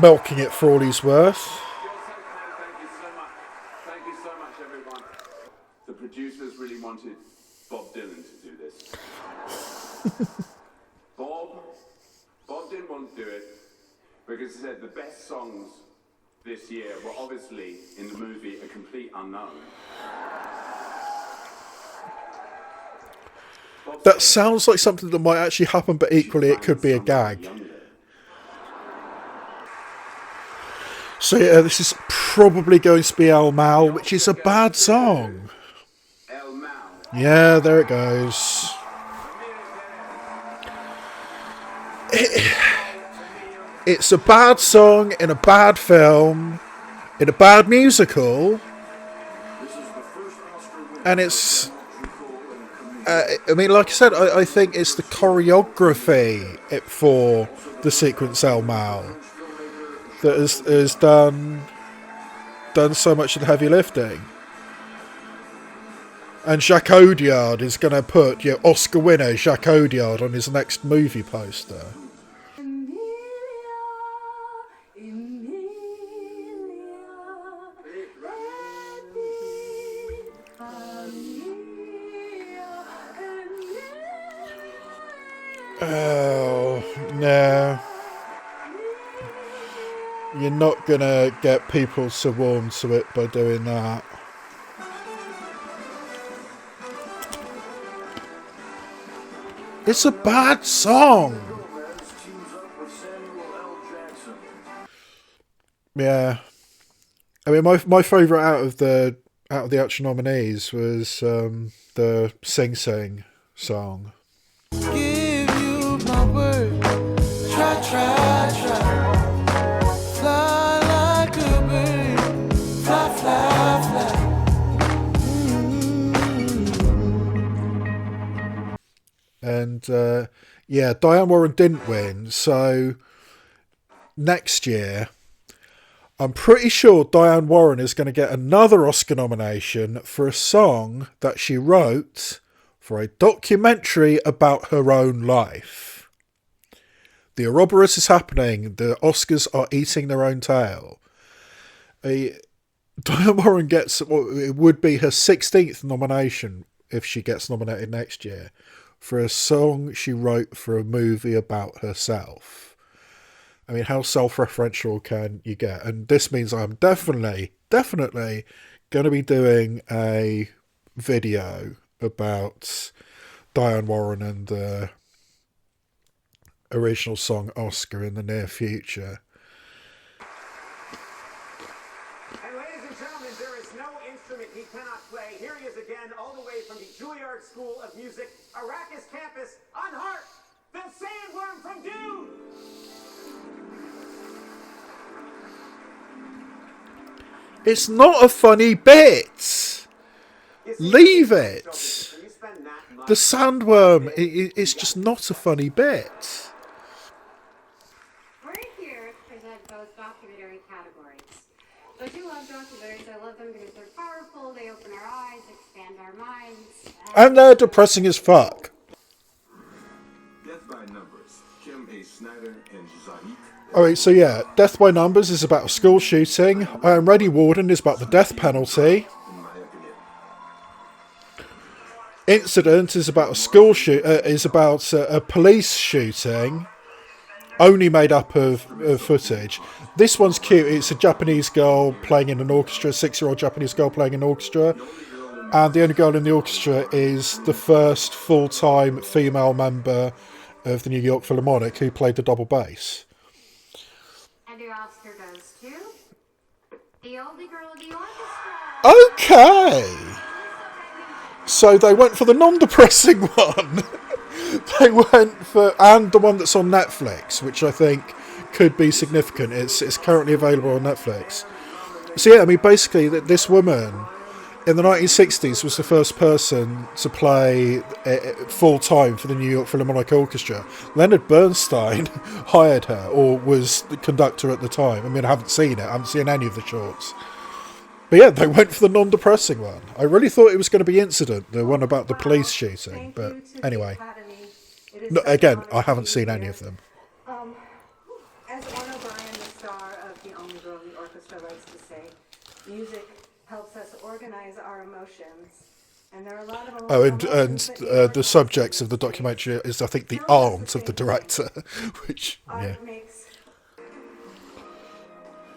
Milking it for all he's worth. Thank you so much, everyone. The producers really wanted Bob Dylan to do this. Bob didn't want to do it because he said the best songs this year were obviously in the movie A Complete Unknown. That sounds like something that might actually happen, but equally it could be a gag. So yeah, this is probably going to be El Mal, which is a bad song. Yeah, there it goes. It's a bad song in a bad film, in a bad musical, and it's... I mean, like I said, I think it's the choreography for the sequence El Mal that has done so much of the heavy lifting. And Jacques Audiard is going to put Oscar winner Jacques Audiard on his next movie poster. Oh, no. You're not gonna get people to warm to it by doing that. It's a bad song. Yeah. I mean, my favourite out of the actual nominees was the Sing Sing song. Give you my word. Try, try, try. Fly like a bird. Fly, fly, fly. And yeah, Diane Warren didn't win. So next year, I'm pretty sure Diane Warren is going to get another Oscar nomination for a song that she wrote for a documentary about her own life. The Ouroboros is happening. The Oscars are eating their own tail. Diane Warren gets, well, it would be her 16th nomination if she gets nominated next year for a song she wrote for a movie about herself. I mean, how self-referential can you get? And this means I'm definitely going to be doing a video about Diane Warren and the original song Oscar in the near future. And ladies and gentlemen, there is no instrument he cannot play. Here he is again, all the way from the Juilliard School of Music, Arrakis campus, on harp, the Sandworm from Dune! It's not a funny bit. Leave it. The Sandworm, it's just not a funny bit. We're here to present both documentary categories. I do love documentaries. I love them because they're powerful, they open our eyes, expand our minds. And they're depressing as fuck. Death by Numbers. Kim A. Snyder and Zanik. Alright, so yeah, Death by Numbers is about a school shooting. I Am Ready Warden is about the death penalty. Incident is about a school a police shooting, only made up of footage. This one's cute. It's a Japanese girl playing in an orchestra, a 6-year-old Japanese girl playing in an orchestra, and the only girl in the orchestra is the first full-time female member of the New York Philharmonic who played the double bass. And your Oscar goes to the only girl in the orchestra. Okay. So they went for the non-depressing one. They went for, and the one that's on Netflix, which I think could be significant. It's currently available on Netflix. So yeah, I mean, basically, this woman in the 1960s was the first person to play full time for the New York Philharmonic Orchestra. Leonard Bernstein hired her, or was the conductor at the time. I mean, I haven't seen it. I haven't seen any of the shorts. But yeah, they went for the non-depressing one. I really thought it was going to be Incident, the one about the police shooting. But anyway, no, again, I haven't seen any of them. As Orna O'Brien, the star of The Only Girl in the Orchestra, likes to say, music helps us organize our emotions. And there are a lot of Oh, and the subjects of the documentary is, I think, the aunt of the director, which, yeah.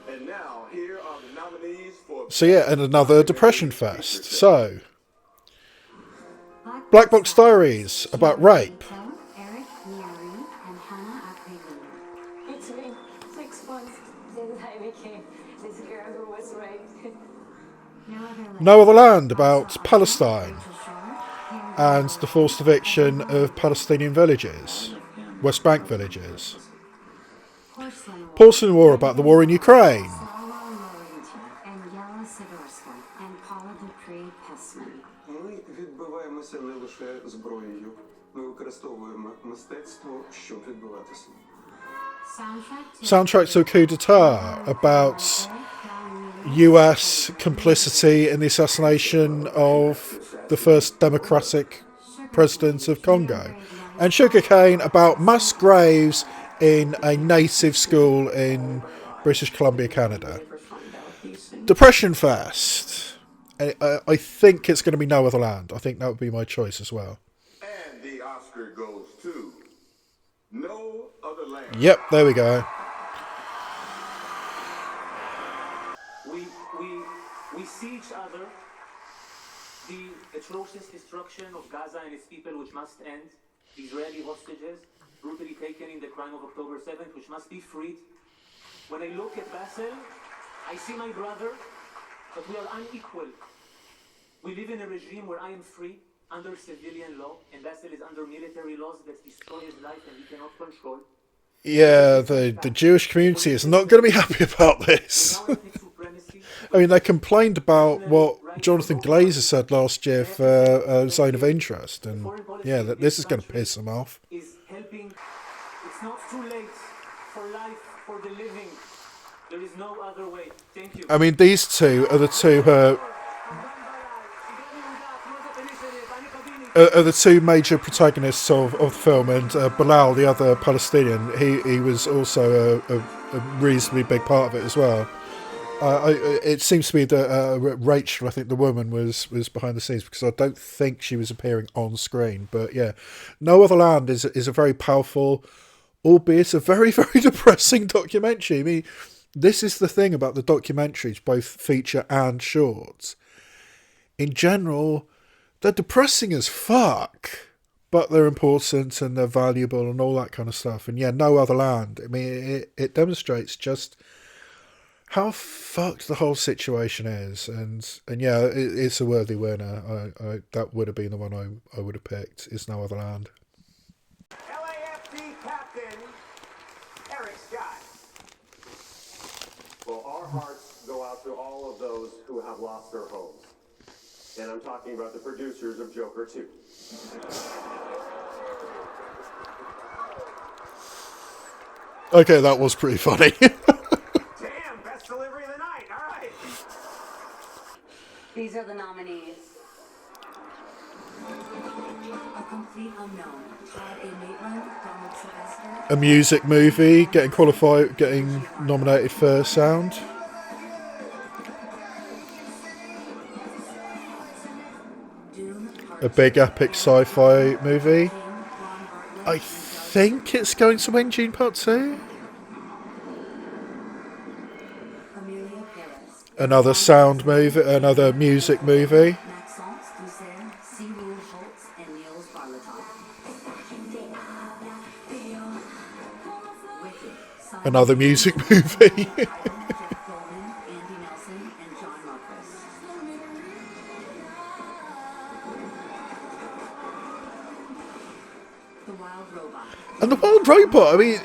And now, here are the nominees for... So yeah, and another Depression Fest. So, Black Box Diaries, about rape. Eric, Mary, and Hannah Akrigin. It's been 6 months since I became this girl who was raped. No Other Land, about Palestine and the forced eviction of Palestinian villages, West Bank villages. Porcelain War, about the war in Ukraine. And Yella Sidorska and Paula Dupree Pessman. Ми відбиваємося не лише зброєю. Ми використовуємо мистецтво, щоб відбиватися. Soundtrack to a coup d'etat, about US complicity in the assassination of the first democratic president of Congo. And Sugarcane, about mass graves in a native school in British Columbia, Canada. Depression Fest. I think it's going to be No Other Land. I think that would be my choice as well. And the Oscar goes to... Yep, there we go. We see each other. The atrocious destruction of Gaza and its people, which must end. The Israeli hostages, brutally taken in the crime of October 7th, which must be freed. When I look at Basel, I see my brother, but we are unequal. We live in a regime where I am free under civilian law, and Basel is under military laws that destroy his life and he cannot control. Yeah, the Jewish community is not going to be happy about this. I mean, they complained about what Jonathan Glazer said last year for Zone of Interest, and yeah, this is going to piss them off. Is helping. It's not too late for life, for the living. There is no other way. Thank you. I mean, these two are the two are the two major protagonists of the film, and Bilal, the other Palestinian, he was also a reasonably big part of it as well. It seems to be that Rachel, I think the woman, was behind the scenes, because I don't think she was appearing on screen. But yeah, No Other Land is a very powerful, albeit a very, very depressing documentary. I mean, this is the thing about the documentaries, both feature and shorts. In general, they're depressing as fuck, but they're important and they're valuable and all that kind of stuff. And yeah, No Other Land, I mean, it demonstrates just how fucked the whole situation is. And yeah, it's a worthy winner. That would have been the one I would have picked, is No Other Land. LAFC captain Eric Scott. Well, our hearts go out to all of those who have lost their homes. And I'm talking about the producers of Joker 2. Okay, that was pretty funny. Damn, best delivery of the night. All right. These are the nominees. A Complete Unknown. Todd A. Maitland, Donald Sylvester. A music movie getting nominated for sound. A big epic sci-fi movie. I think it's going to win Dune Part 2. Another sound movie, another music movie. Another music movie. And The Wild Robot, I mean,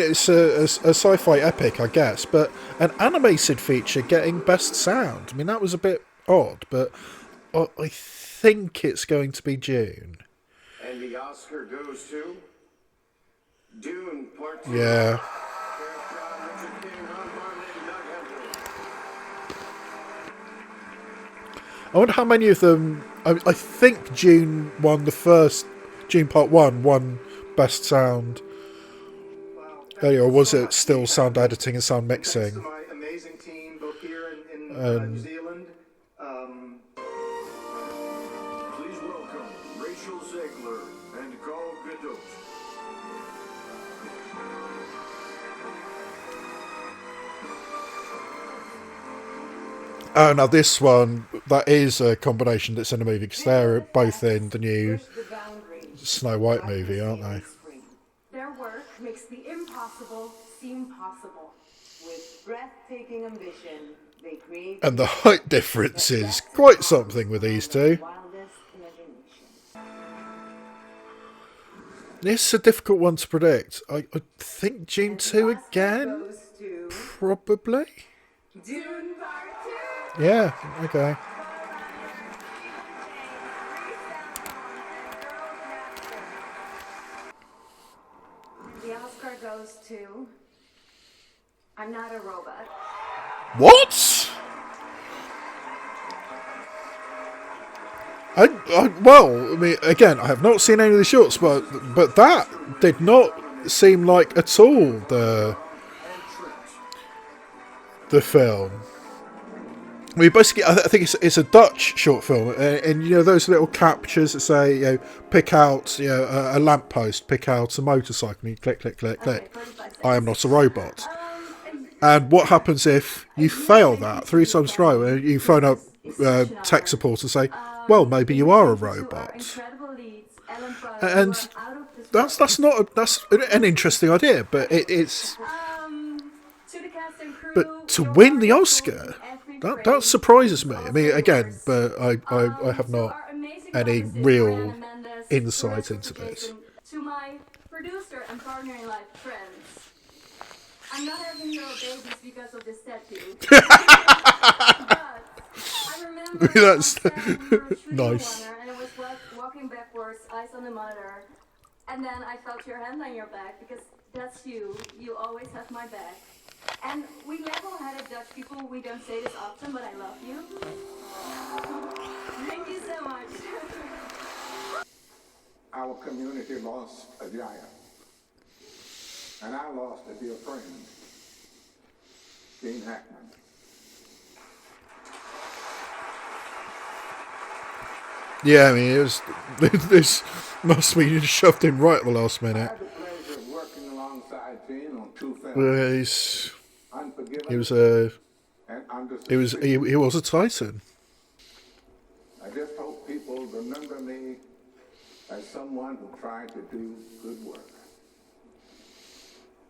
it's a sci-fi epic, I guess, but an animated feature getting best sound. I mean, that was a bit odd, but I think it's going to be Dune. And the Oscar goes to Dune Part 2. Yeah. I wonder how many of them. I think Dune won the first. Dune Part 1 won Best Sound earlier, or was it still sound editing and sound mixing? My amazing team, both here in New Zealand. Please welcome Rachel Zegler and Carl Gadot. Oh, now this one, that is a combination that's in the movie, because they're both in the new Snow White movie, aren't they? Their work makes the impossible seem possible. With breathtaking ambition, they create... And the height difference is quite something with these two. This is a difficult one to predict. I think Dune 2 again? Probably? Dune Part 2! Yeah, okay. The Oscar goes to I'm Not a Robot. What? Well, I mean, again, I have not seen any of the shorts, but that did not seem like at all the film. I mean, basically, I think it's a Dutch short film, and you know those little captures that say, you know, pick out, you know, a lamppost, pick out a motorcycle, and you click, click, click, click. I am not a robot. And what happens if you fail that 3 times in a row, and you phone up tech support and say, well, maybe you are a robot. And that's an interesting idea, but it's. But to win the Oscar, that surprises me. I mean, again, but I have not any real insight into this. To my producer and partner in life, friends, I'm not having no babies because of this tattoo. But I remember That's nice. And I was walking backwards, eyes on the monitor, and then I felt your hand on your back because that's you. You always have my back. And we level-headed Dutch people, we don't say this often, but I love you. Thank you so much. Our community lost a giant. And I lost a dear friend, Gene Hackman. Yeah, I mean, it was this must mean you shoved him right at the last minute. I had the pleasure of working alongside Gene on 2 films. Well, Unforgiven he was a and Under he was a titan. I just hope people remember me as someone who tried to do good work.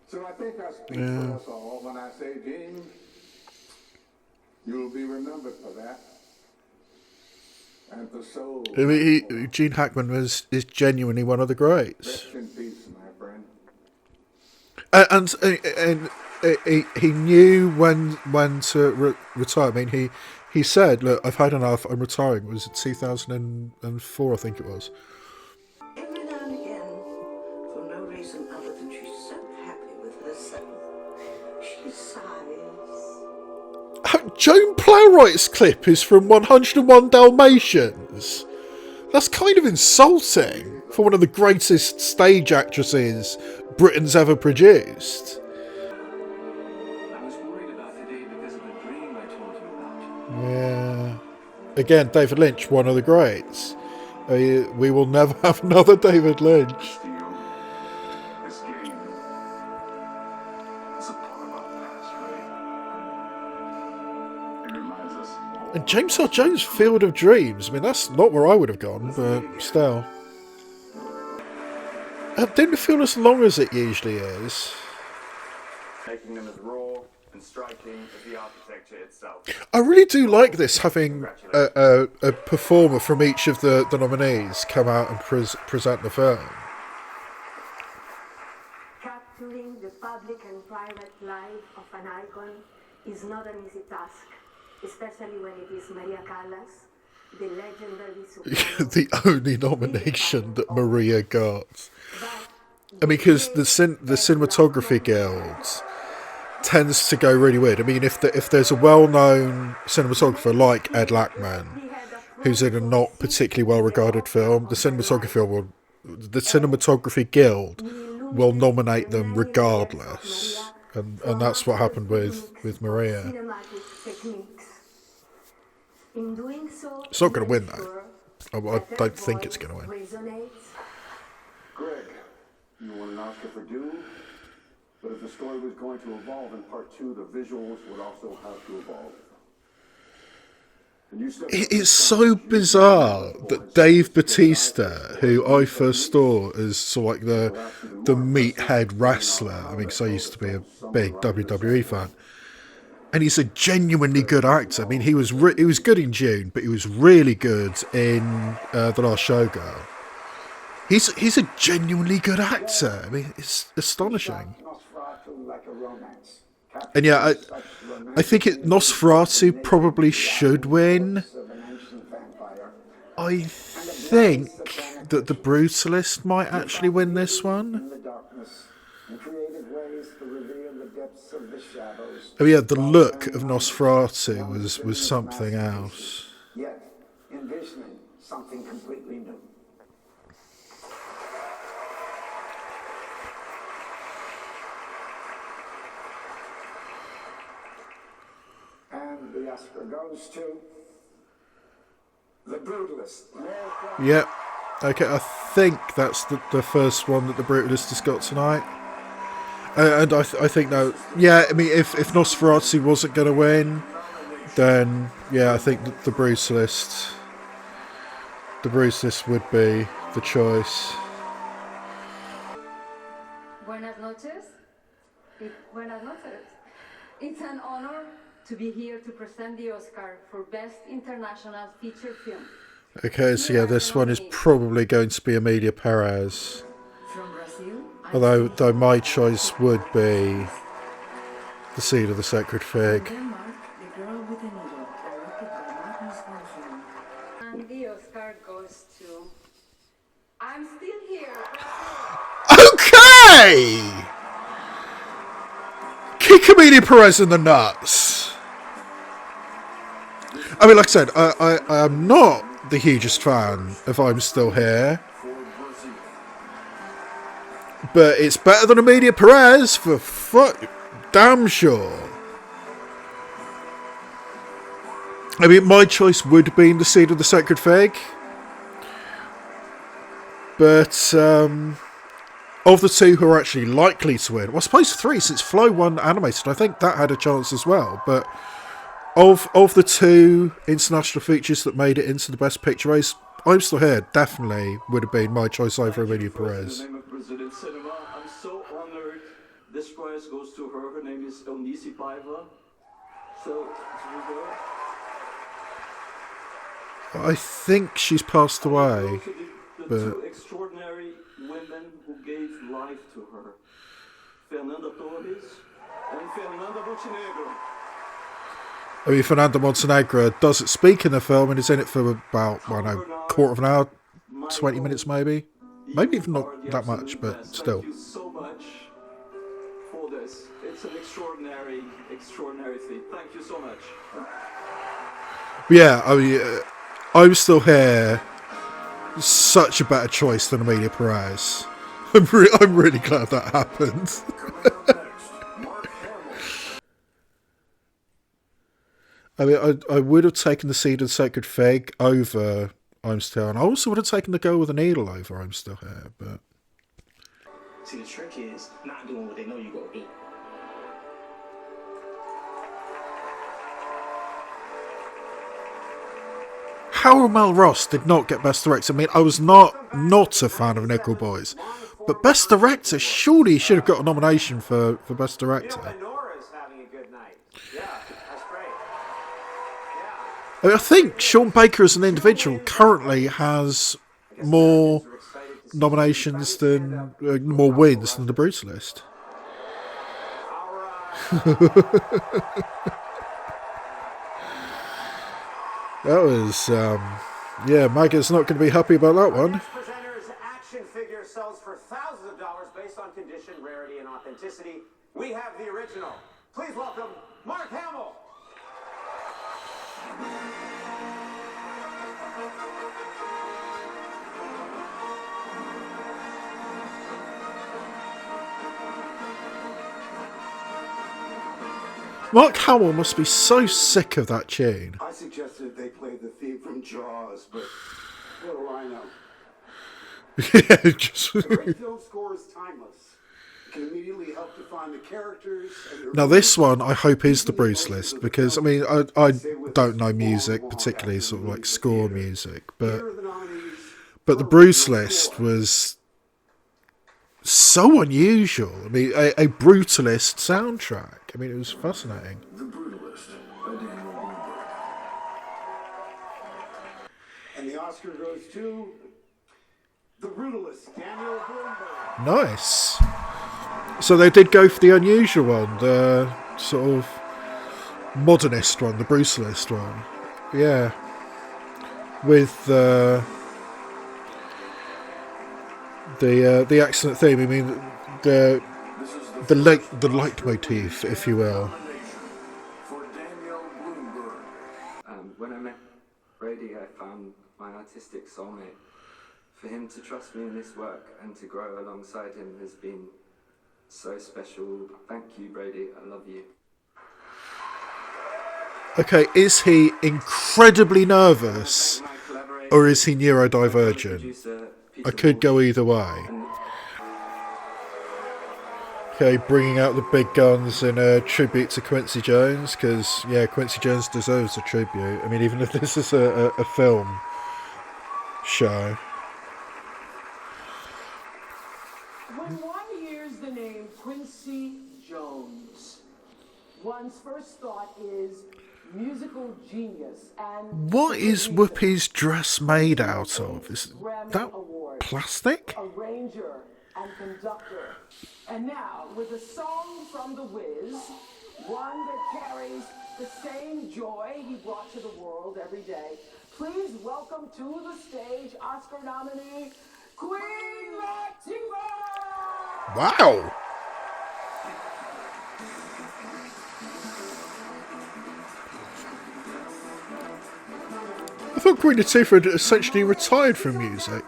So I think I speak for us all when I say, Gene, you'll be remembered for that. And for so. I mean, Gene Hackman is genuinely one of the greats. Rest in peace, my friend. And he knew when to retire. I mean, he said, "Look, I've had enough. I'm retiring." It was 2004, I think it was. Every now and again, for no reason other than she's so happy with herself, she sighs. Joan Plowright's clip is from 101 Dalmatians. That's kind of insulting for one of the greatest stage actresses Britain's ever produced. I was worried about today because of a dream I told you about. Yeah. Again, David Lynch, one of the greats. We will never have another David Lynch. This game is a part of our past, right? It reminds us all. And James Earl Jones' Field of Dreams. I mean, that's not where I would have gone, but still. It didn't feel as long as it usually is. Making them as raw and striking as the architecture itself. I really do like this, having a performer from each of the nominees come out and present the film. Capturing the public and private life of an icon is not an easy task, especially when it is Maria Callas, the legendary soprano. The only nomination that Maria got. I mean, because the Cinematography Guild tends to go really weird. I mean, if there's a well-known cinematographer like Ed Lachman, who's in a not particularly well-regarded film, the Cinematography Guild will nominate them regardless, and that's what happened with Maria. In doing so, It's not going to win though. I don't think it's going to win. Greg, you won an Oscar for Dune, but if the story was going to evolve in part 2, the visuals would also have to evolve. And you still It's so bizarre that Dave Bautista, who I first saw as sort of like the meathead wrestler, I mean, because I used to be a big WWE fan, and he's a genuinely good actor. I mean, he was good in Dune, but he was really good in The Last Showgirl. He's a genuinely good actor. I mean, it's astonishing. And yeah, I think Nosferatu probably should win. I think that The Brutalist might actually win this one. Oh yeah, the look of Nosferatu was something else. Yet envisioning something completely new. And The Oscar goes to The Brutalist. Yep. Okay, I think that's the first one that The Brutalist has got tonight. And I think that, yeah, I mean, if Nosferatu wasn't going to win, then, yeah, I think that The Brutalist would be the choice. Buenas noches. Buenas noches. It's an honor to be here to present the Oscar for Best International Feature Film. Okay, so yeah, this one is probably going to be Emilia Perez. Although my choice would be The Seed of the Sacred Fig. And the Oscar goes to I'm Still Here. Okay! Kick Emilia Perez in the nuts. I mean, like I said, I am not the hugest fan of I'm Still Here, but it's better than Emilia Perez for damn sure. I mean, my choice would have been The Seed of the Sacred Fig, but of the two who are actually likely to win, well, I suppose three, since Flow won animated, I think that had a chance as well, but of the two international features that made it into the Best Picture race, I'm Still Here definitely would have been my choice over Emilia Perez. In the name of Brazilian cinema, I'm so honored. This prize goes to her. Her name is Eunice Paiva. So, I think she's passed away, the but two extraordinary women who gave life to her, Fernanda Torres and Fernanda Montenegro. I mean, Fernanda Montenegro doesn't speak in the film and is in it for about, I don't know, quarter of an hour, 20 minutes maybe. Maybe even not that much, but still. Thank you so much for this. It's an extraordinary thing. Thank you so much. But yeah, I mean, I'm Still Here. Such a better choice than Emilia Perez. I'm really glad that happened. I mean, I would have taken The Seed of the Sacred Fig over I'm Still Here. And I also would have taken The Girl with a Needle over I'm Still Here, but... See, the trick is not doing what they know you're going to do. Harold Melross did not get Best Director. I mean, I was not a fan of Nickel Boys, but Best Director, surely he should have got a nomination for Best Director. I mean, I think Sean Baker as an individual currently has more nominations than more wins than The Brutalist. That was, yeah, Maggot's not going to be happy about that one. Presenter's action figure sells for thousands of dollars based on condition, rarity, and authenticity. We have the original. Please welcome Mark Hamill. Mark Hamill must be so sick of that tune. I suggested they play the theme from Jaws, but what do I know? Yeah, just... A great film score is timeless. It can immediately help define the characters. And Now this one I hope is The Brutalist, because I mean I don't know music, particularly sort of like score music, but The Brutalist was so unusual. I mean, a brutalist soundtrack. I mean, it was fascinating. The Brutalist by Daniel Bloomberg. And the Oscar goes to The Brutalist, Daniel Bloomberg. Nice. So they did go for the unusual one, the sort of modernist one, the brutalist one. Yeah. With the excellent theme. I mean, the leitmotif, if you will. When I met Brady, I found my artistic soulmate. For him to trust me in this work and to grow alongside him has been so special. Thank you, Brady. I love you. Okay, is he incredibly nervous or is he neurodivergent? I could go either way. Okay, bringing out the big guns in a tribute to Quincy Jones, because, yeah, Quincy Jones deserves a tribute. I mean, even if this is a film show. When one hears the name Quincy Jones, one's first thought is musical genius and... What is Whoopi's dress made out of? Is that plastic? Arranger and conductor. And now, with a song from The Wiz, one that carries the same joy he brought to the world every day, please welcome to the stage Oscar nominee, Queen Latifah! Wow! I thought Queen Latifah had essentially retired from music.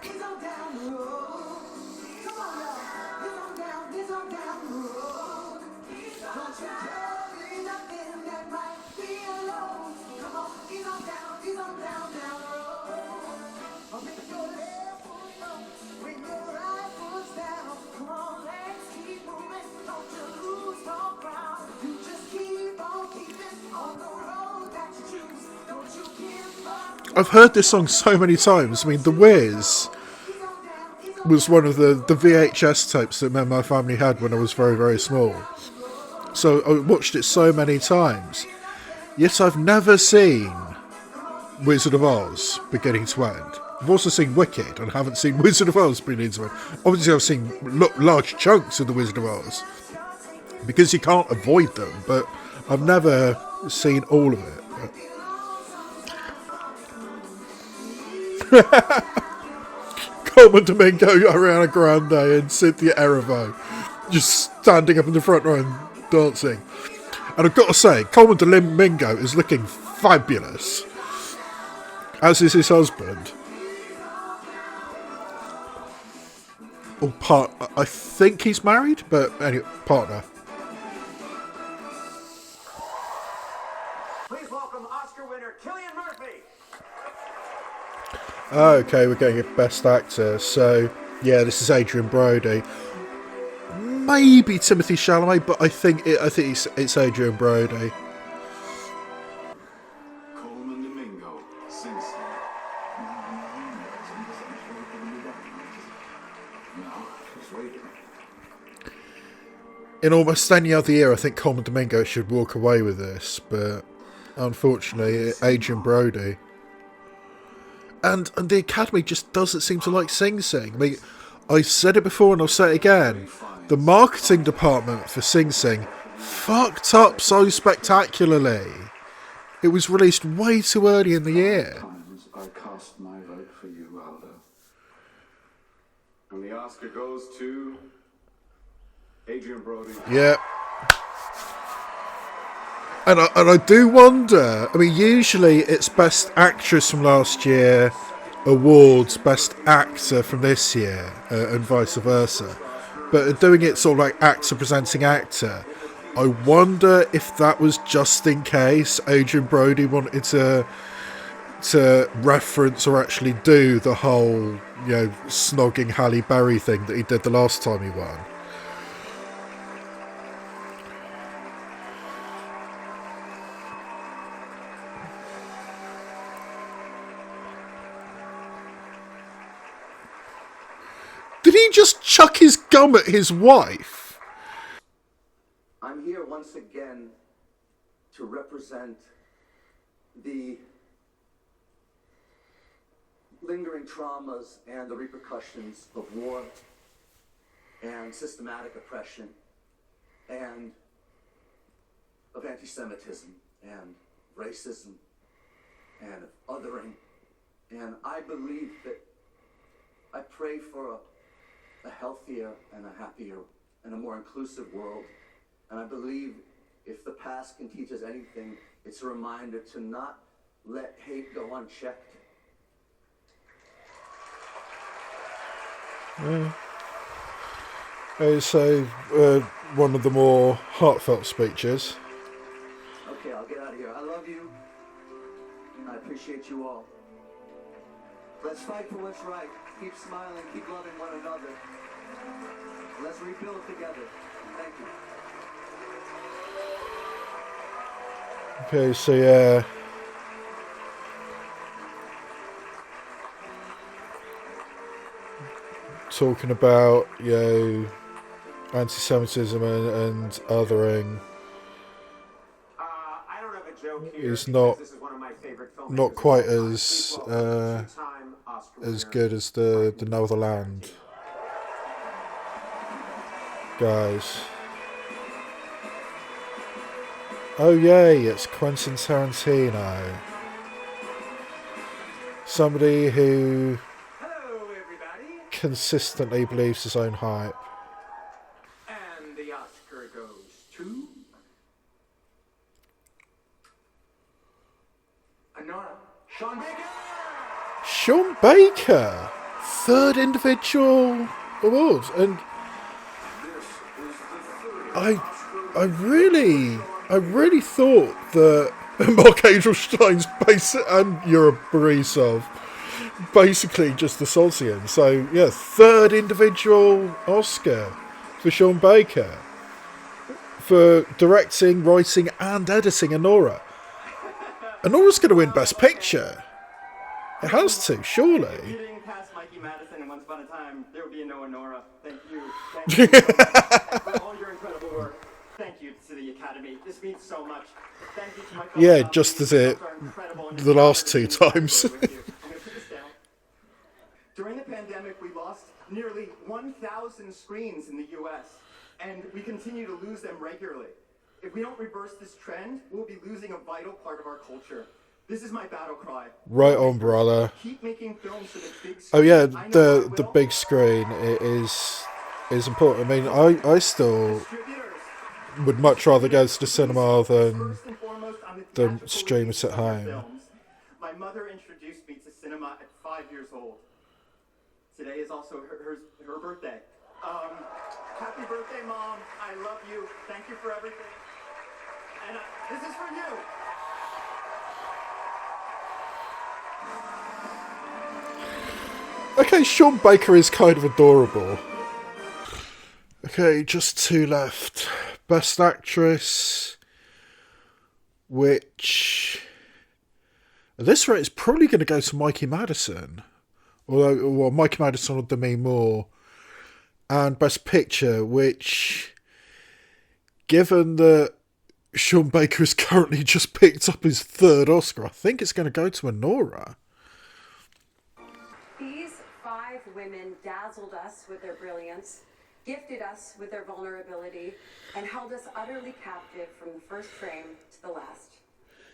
I've heard this song so many times. I mean, The Wiz was one of the VHS tapes that me and my family had when I was very, very small. So I watched it so many times. Yet I've never seen Wizard of Oz beginning to end. I've also seen Wicked and haven't seen Wizard of Oz beginning to end. Obviously I've seen large chunks of The Wizard of Oz because you can't avoid them, but I've never seen all of it. Coleman Domingo, Ariana Grande and Cynthia Erivo just standing up in the front row and dancing. And I've got to say, Coleman Domingo is looking fabulous, as is his husband. Or I think he's married, but anyway, partner. Please welcome Oscar winner Cillian Murphy. Okay, we're getting a Best Actor. So, yeah, this is Adrian Brody. Maybe Timothée Chalamet, but I think it's Adrian Brody. Coleman Domingo, Sing Sing. No, just waiting. In almost any other year, I think Coleman Domingo should walk away with this, but unfortunately, Adrian Brody. And the Academy just doesn't seem to like Sing Sing. I mean, I said it before and I'll say it again. The marketing department for Sing Sing fucked up so spectacularly. It was released way too early in the year. I cast my vote for you, Aldo. And the Oscar goes to Adrian Brody. Yeah. And I do wonder, I mean, usually it's Best Actress from last year awards Best Actor from this year, and vice versa. But doing it sort of like actor presenting actor, I wonder if that was just in case Adrian Brody wanted to reference or actually do the whole, snogging Halle Berry thing that he did the last time he won. Did he just chuck his gum at his wife? I'm here once again to represent the lingering traumas and the repercussions of war and systematic oppression and of anti-Semitism and racism and othering. And I believe that I pray for a healthier and a happier and a more inclusive world. And I believe if the past can teach us anything, it's a reminder to not let hate go unchecked. Yeah. So, one of the more heartfelt speeches. Okay, I'll get out of here. I love you. I appreciate you all. Let's fight for what's right. Keep smiling, keep loving one another. Let's rebuild together. Thank you. Okay, so yeah. Talking about, anti-Semitism and othering I don't have a joke here is because this is one of my favorite filmmakers not of quite all time. as Please welcome two-time Oscar as winner, good as the No Other Land guys. Oh yay, it's Quentin Tarantino. Somebody who consistently believes his own hype. And the Oscar goes to Anora. Sean Baker! Sean Baker! Third individual award. And I really thought that Mark Edelstein's and Yura Borisov basically just the Salsian. So yeah, third individual Oscar for Sean Baker for directing, writing and editing Anora. Anora's going to win Best Picture. It has to, surely. If you didn't pass Mikey Madison and Once Upon a Time, there would be no Anora. Thank you. Thank you for all your incredible work. Thank you to the Academy. This means so much. Thank you to my fellow Yeah, just as it the last two times. During the pandemic, we lost nearly 1,000 screens in the U.S., and we continue to lose them regularly. If we don't reverse this trend, we'll be losing a vital part of our culture. This is my battle cry. Right on, brother. Keep making films for the big screen. Oh yeah, the big screen is important. I mean, I still would much rather go to the cinema than stream it at home. My mother introduced me to cinema at 5 years old. Today is also her birthday. Happy birthday, Mom. I love you. Thank you for everything. And this is for you. Okay, Sean Baker is kind of adorable. Okay, just two left. Best Actress, which at this rate is probably going to go to Mikey Madison. Although, well, Mikey Madison or Demi Moore. And Best Picture, which, given that Sean Baker has currently just picked up his third Oscar, I think it's going to go to Anora. These 5 women dazzled us with their brilliance, gifted us with their vulnerability, and held us utterly captive from the first frame to the last.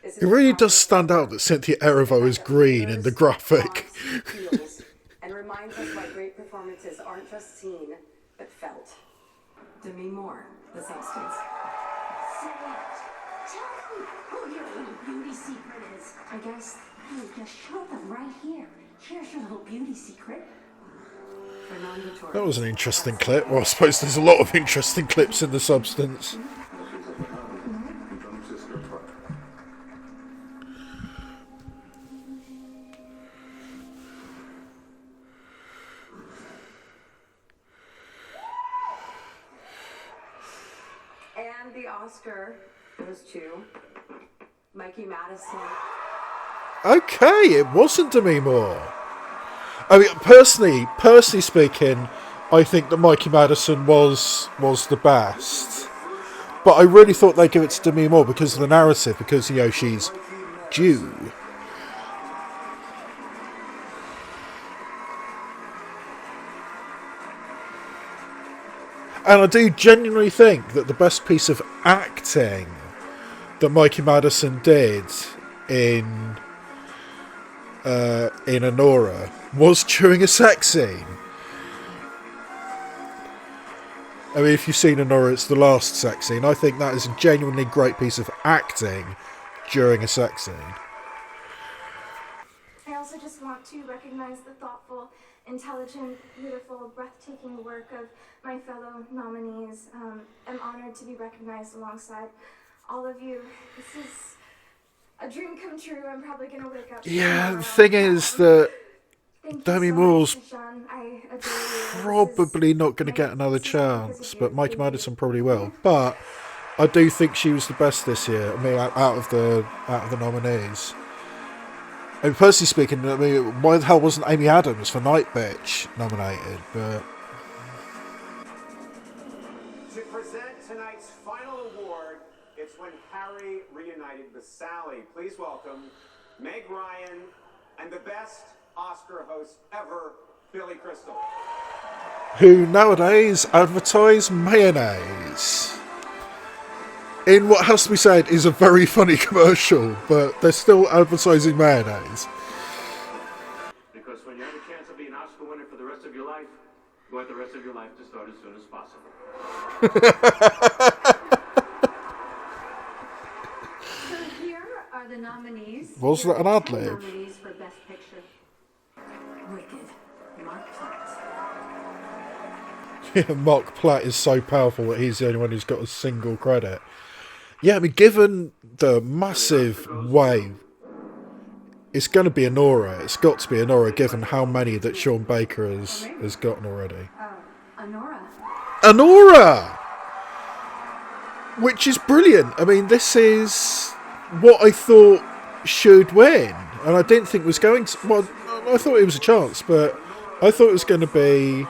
It really does stand out that Cynthia Erivo is green in the graphic. And reminds us why great performances aren't just seen, but felt. Demi Moore, The Substance. Say it. Tell them who your little beauty secret is. I guess you just show them right here. Here's your little beauty secret. That was an interesting clip. Well, I suppose there's a lot of interesting clips in The Substance. And the Oscar goes to Mikey Madison. Okay, it wasn't Demi Moore. I mean, personally speaking, I think that Mikey Madison was the best. But I really thought they'd give it to Demi Moore because of the narrative, because, she's Jew. And I do genuinely think that the best piece of acting that Mikey Madison did in Anora was during a sex scene. I mean, if you've seen Anora, it's the last sex scene. I think that is a genuinely great piece of acting during a sex scene. I also just want to recognize the thoughtful, intelligent, beautiful, breathtaking work of my fellow nominees. I'm honored to be recognized alongside all of you. This is a dream come true. I'm probably gonna wake up. Yeah, tomorrow. the thing is that Thank Demi you so Moore's much, Sean. I adore you. probably not going to get another chance, but Mikey Madison probably will. But I do think she was the best this year. I mean, out of the nominees. And personally speaking, I mean, why the hell wasn't Amy Adams for Night Bitch nominated? But to present tonight's final award, it's When Harry Reunited with Sally. Please welcome Meg Ryan and the best Oscar host ever, Billy Crystal. who nowadays advertise mayonnaise in what has to be said is a very funny commercial, but they're still advertising mayonnaise. Because when you have a chance of being an Oscar winner for the rest of your life, you want the rest of your life to start as soon as possible. So here are the nominees. Was that an ad lib? Nominees for Best Picture. Wicked. Mark Platt. Yeah, Mark Platt is so powerful that he's the only one who's got a single credit. Yeah, I mean, given the massive wave, it's going to be Anora. It's got to be Anora, given how many that Sean Baker has gotten already. Anora. Anora! Which is brilliant. I mean, this is what I thought should win. And I didn't think was going to... Well, I thought it was a chance, but I thought it was going to be...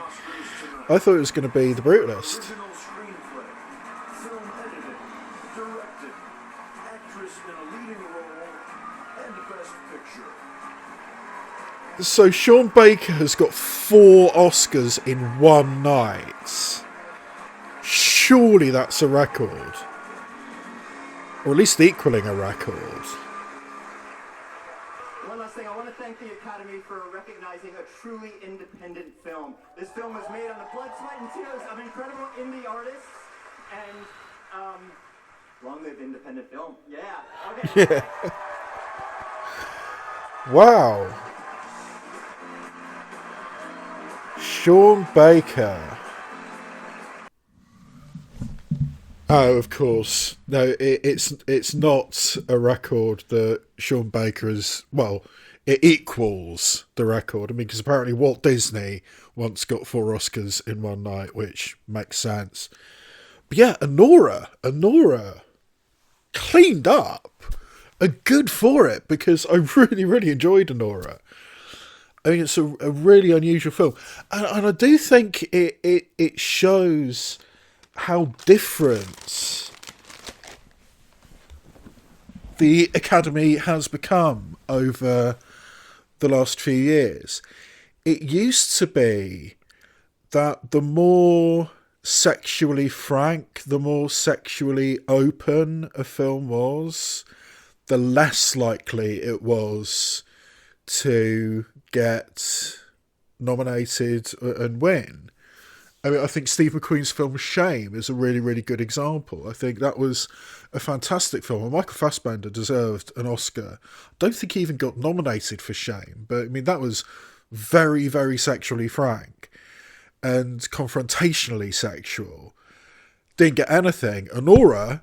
I thought it was going to be The Brutalist. Original screenplay, film editing, directed, actress in a leading role, and Best Picture. So Sean Baker has got 4 Oscars in one night. Surely that's a record. Or at least equaling a record. One last thing, I want to thank the Academy for recognizing a truly independent film. This film was made on the blood, sweat, and tears of incredible indie artists, and long live independent film. Yeah. Okay. Yeah. Wow. Sean Baker. Oh, of course. No, it's not a record that Sean Baker is... Well, it equals the record. I mean, because apparently Walt Disney once got 4 Oscars in one night, which makes sense. But yeah, Anora cleaned up. And good for it, because I really, really enjoyed Anora. I mean, it's a really unusual film. And I do think it shows how different the Academy has become over the last few years. It used to be that the more sexually frank, the more sexually open a film was, the less likely it was to get nominated and win. I mean, I think Steve McQueen's film Shame is a really, really good example. I think that was a fantastic film, and Michael Fassbender deserved an Oscar. I don't think he even got nominated for Shame, but I mean, that was very, very sexually frank and confrontationally sexual. Didn't get anything. Anora,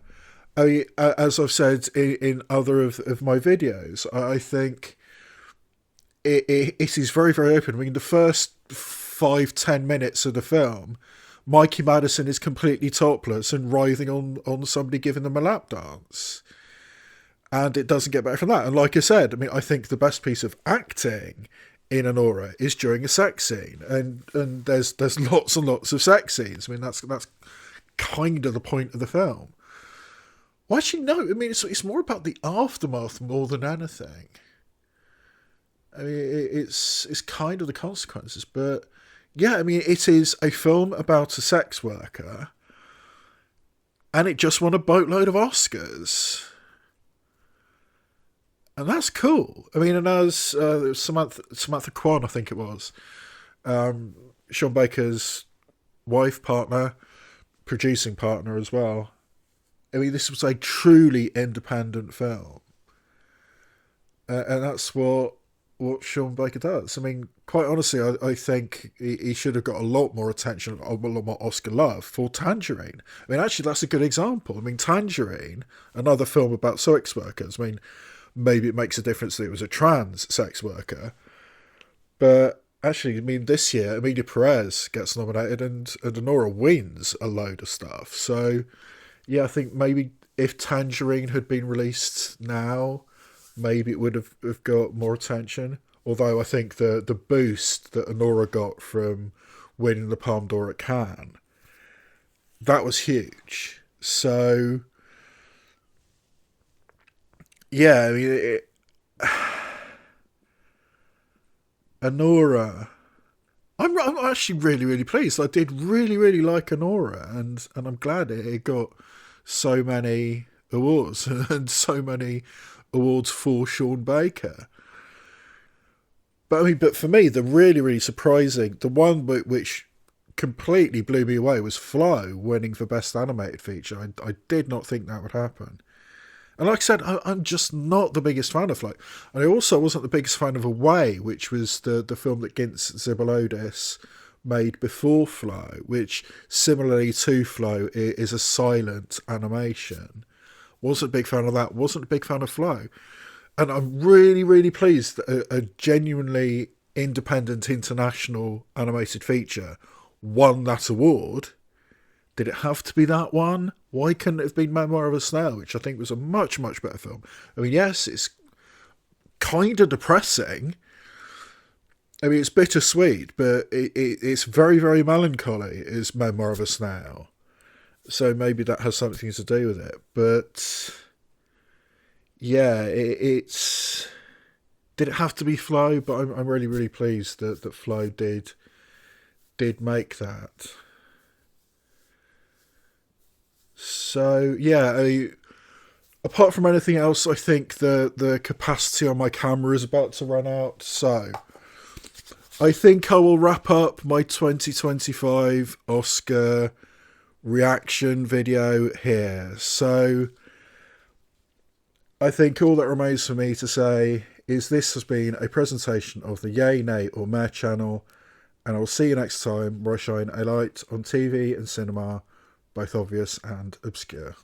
I mean, as I've said in other of my videos, I think it is very, very open. I mean, the first 5-10 minutes of the film, Mikey Madison is completely topless and writhing on somebody giving them a lap dance. And it doesn't get better from that. And like I said, I mean, I think the best piece of acting in Anora is during a sex scene. And there's lots and lots of sex scenes. I mean, that's kind of the point of the film. Well, actually, no. I mean, it's more about the aftermath more than anything. I mean, it's kind of the consequences, but yeah, I mean, it is a film about a sex worker, and it just won a boatload of Oscars, and that's cool. I mean, and as Samantha Kwan, I think it was, Sean Baker's wife, partner, producing partner as well. I mean, this was a truly independent film, and that's what Sean Baker does. I mean, quite honestly, I think he should have got a lot more attention, a lot more Oscar love for Tangerine. I mean, actually, that's a good example. I mean, Tangerine, another film about sex workers. I mean, maybe it makes a difference that it was a trans sex worker. But actually, I mean, this year, Emilia Perez gets nominated and Anora wins a load of stuff. So, yeah, I think maybe if Tangerine had been released now, maybe it would have got more attention. Although I think the boost that Anora got from winning the Palme d'Or at Cannes, that was huge. So, yeah, I mean, Anora, I'm actually really, really pleased. I did really, really like Anora, and I'm glad it got so many awards and so many awards for Sean Baker. But I mean, but for me, the really, really surprising, the one which completely blew me away was Flow winning for Best Animated Feature. I did not think that would happen. And like I said, I'm just not the biggest fan of Flow. And I also wasn't the biggest fan of Away, which was the film that Gints Zibalodis made before Flow, which, similarly to Flow, is a silent animation. Wasn't a big fan of that. Wasn't a big fan of Flow. And I'm really, really pleased that a genuinely independent international animated feature won that award. Did it have to be that one? Why couldn't it have been Memoir of a Snail, which I think was a much, much better film? I mean, yes, it's kind of depressing. I mean, it's bittersweet, but it's very, very melancholy, is Memoir of a Snail. So maybe that has something to do with it. But yeah, it's... Did it have to be Flow? But I'm really, really pleased that Flow did make that. So, yeah, apart from anything else, I think the capacity on my camera is about to run out. So, I think I will wrap up my 2025 Oscar reaction video here. So, I think all that remains for me to say is this has been a presentation of the Yay, Nay or Meh channel, and I'll see you next time where I shine a light on TV and cinema, both obvious and obscure.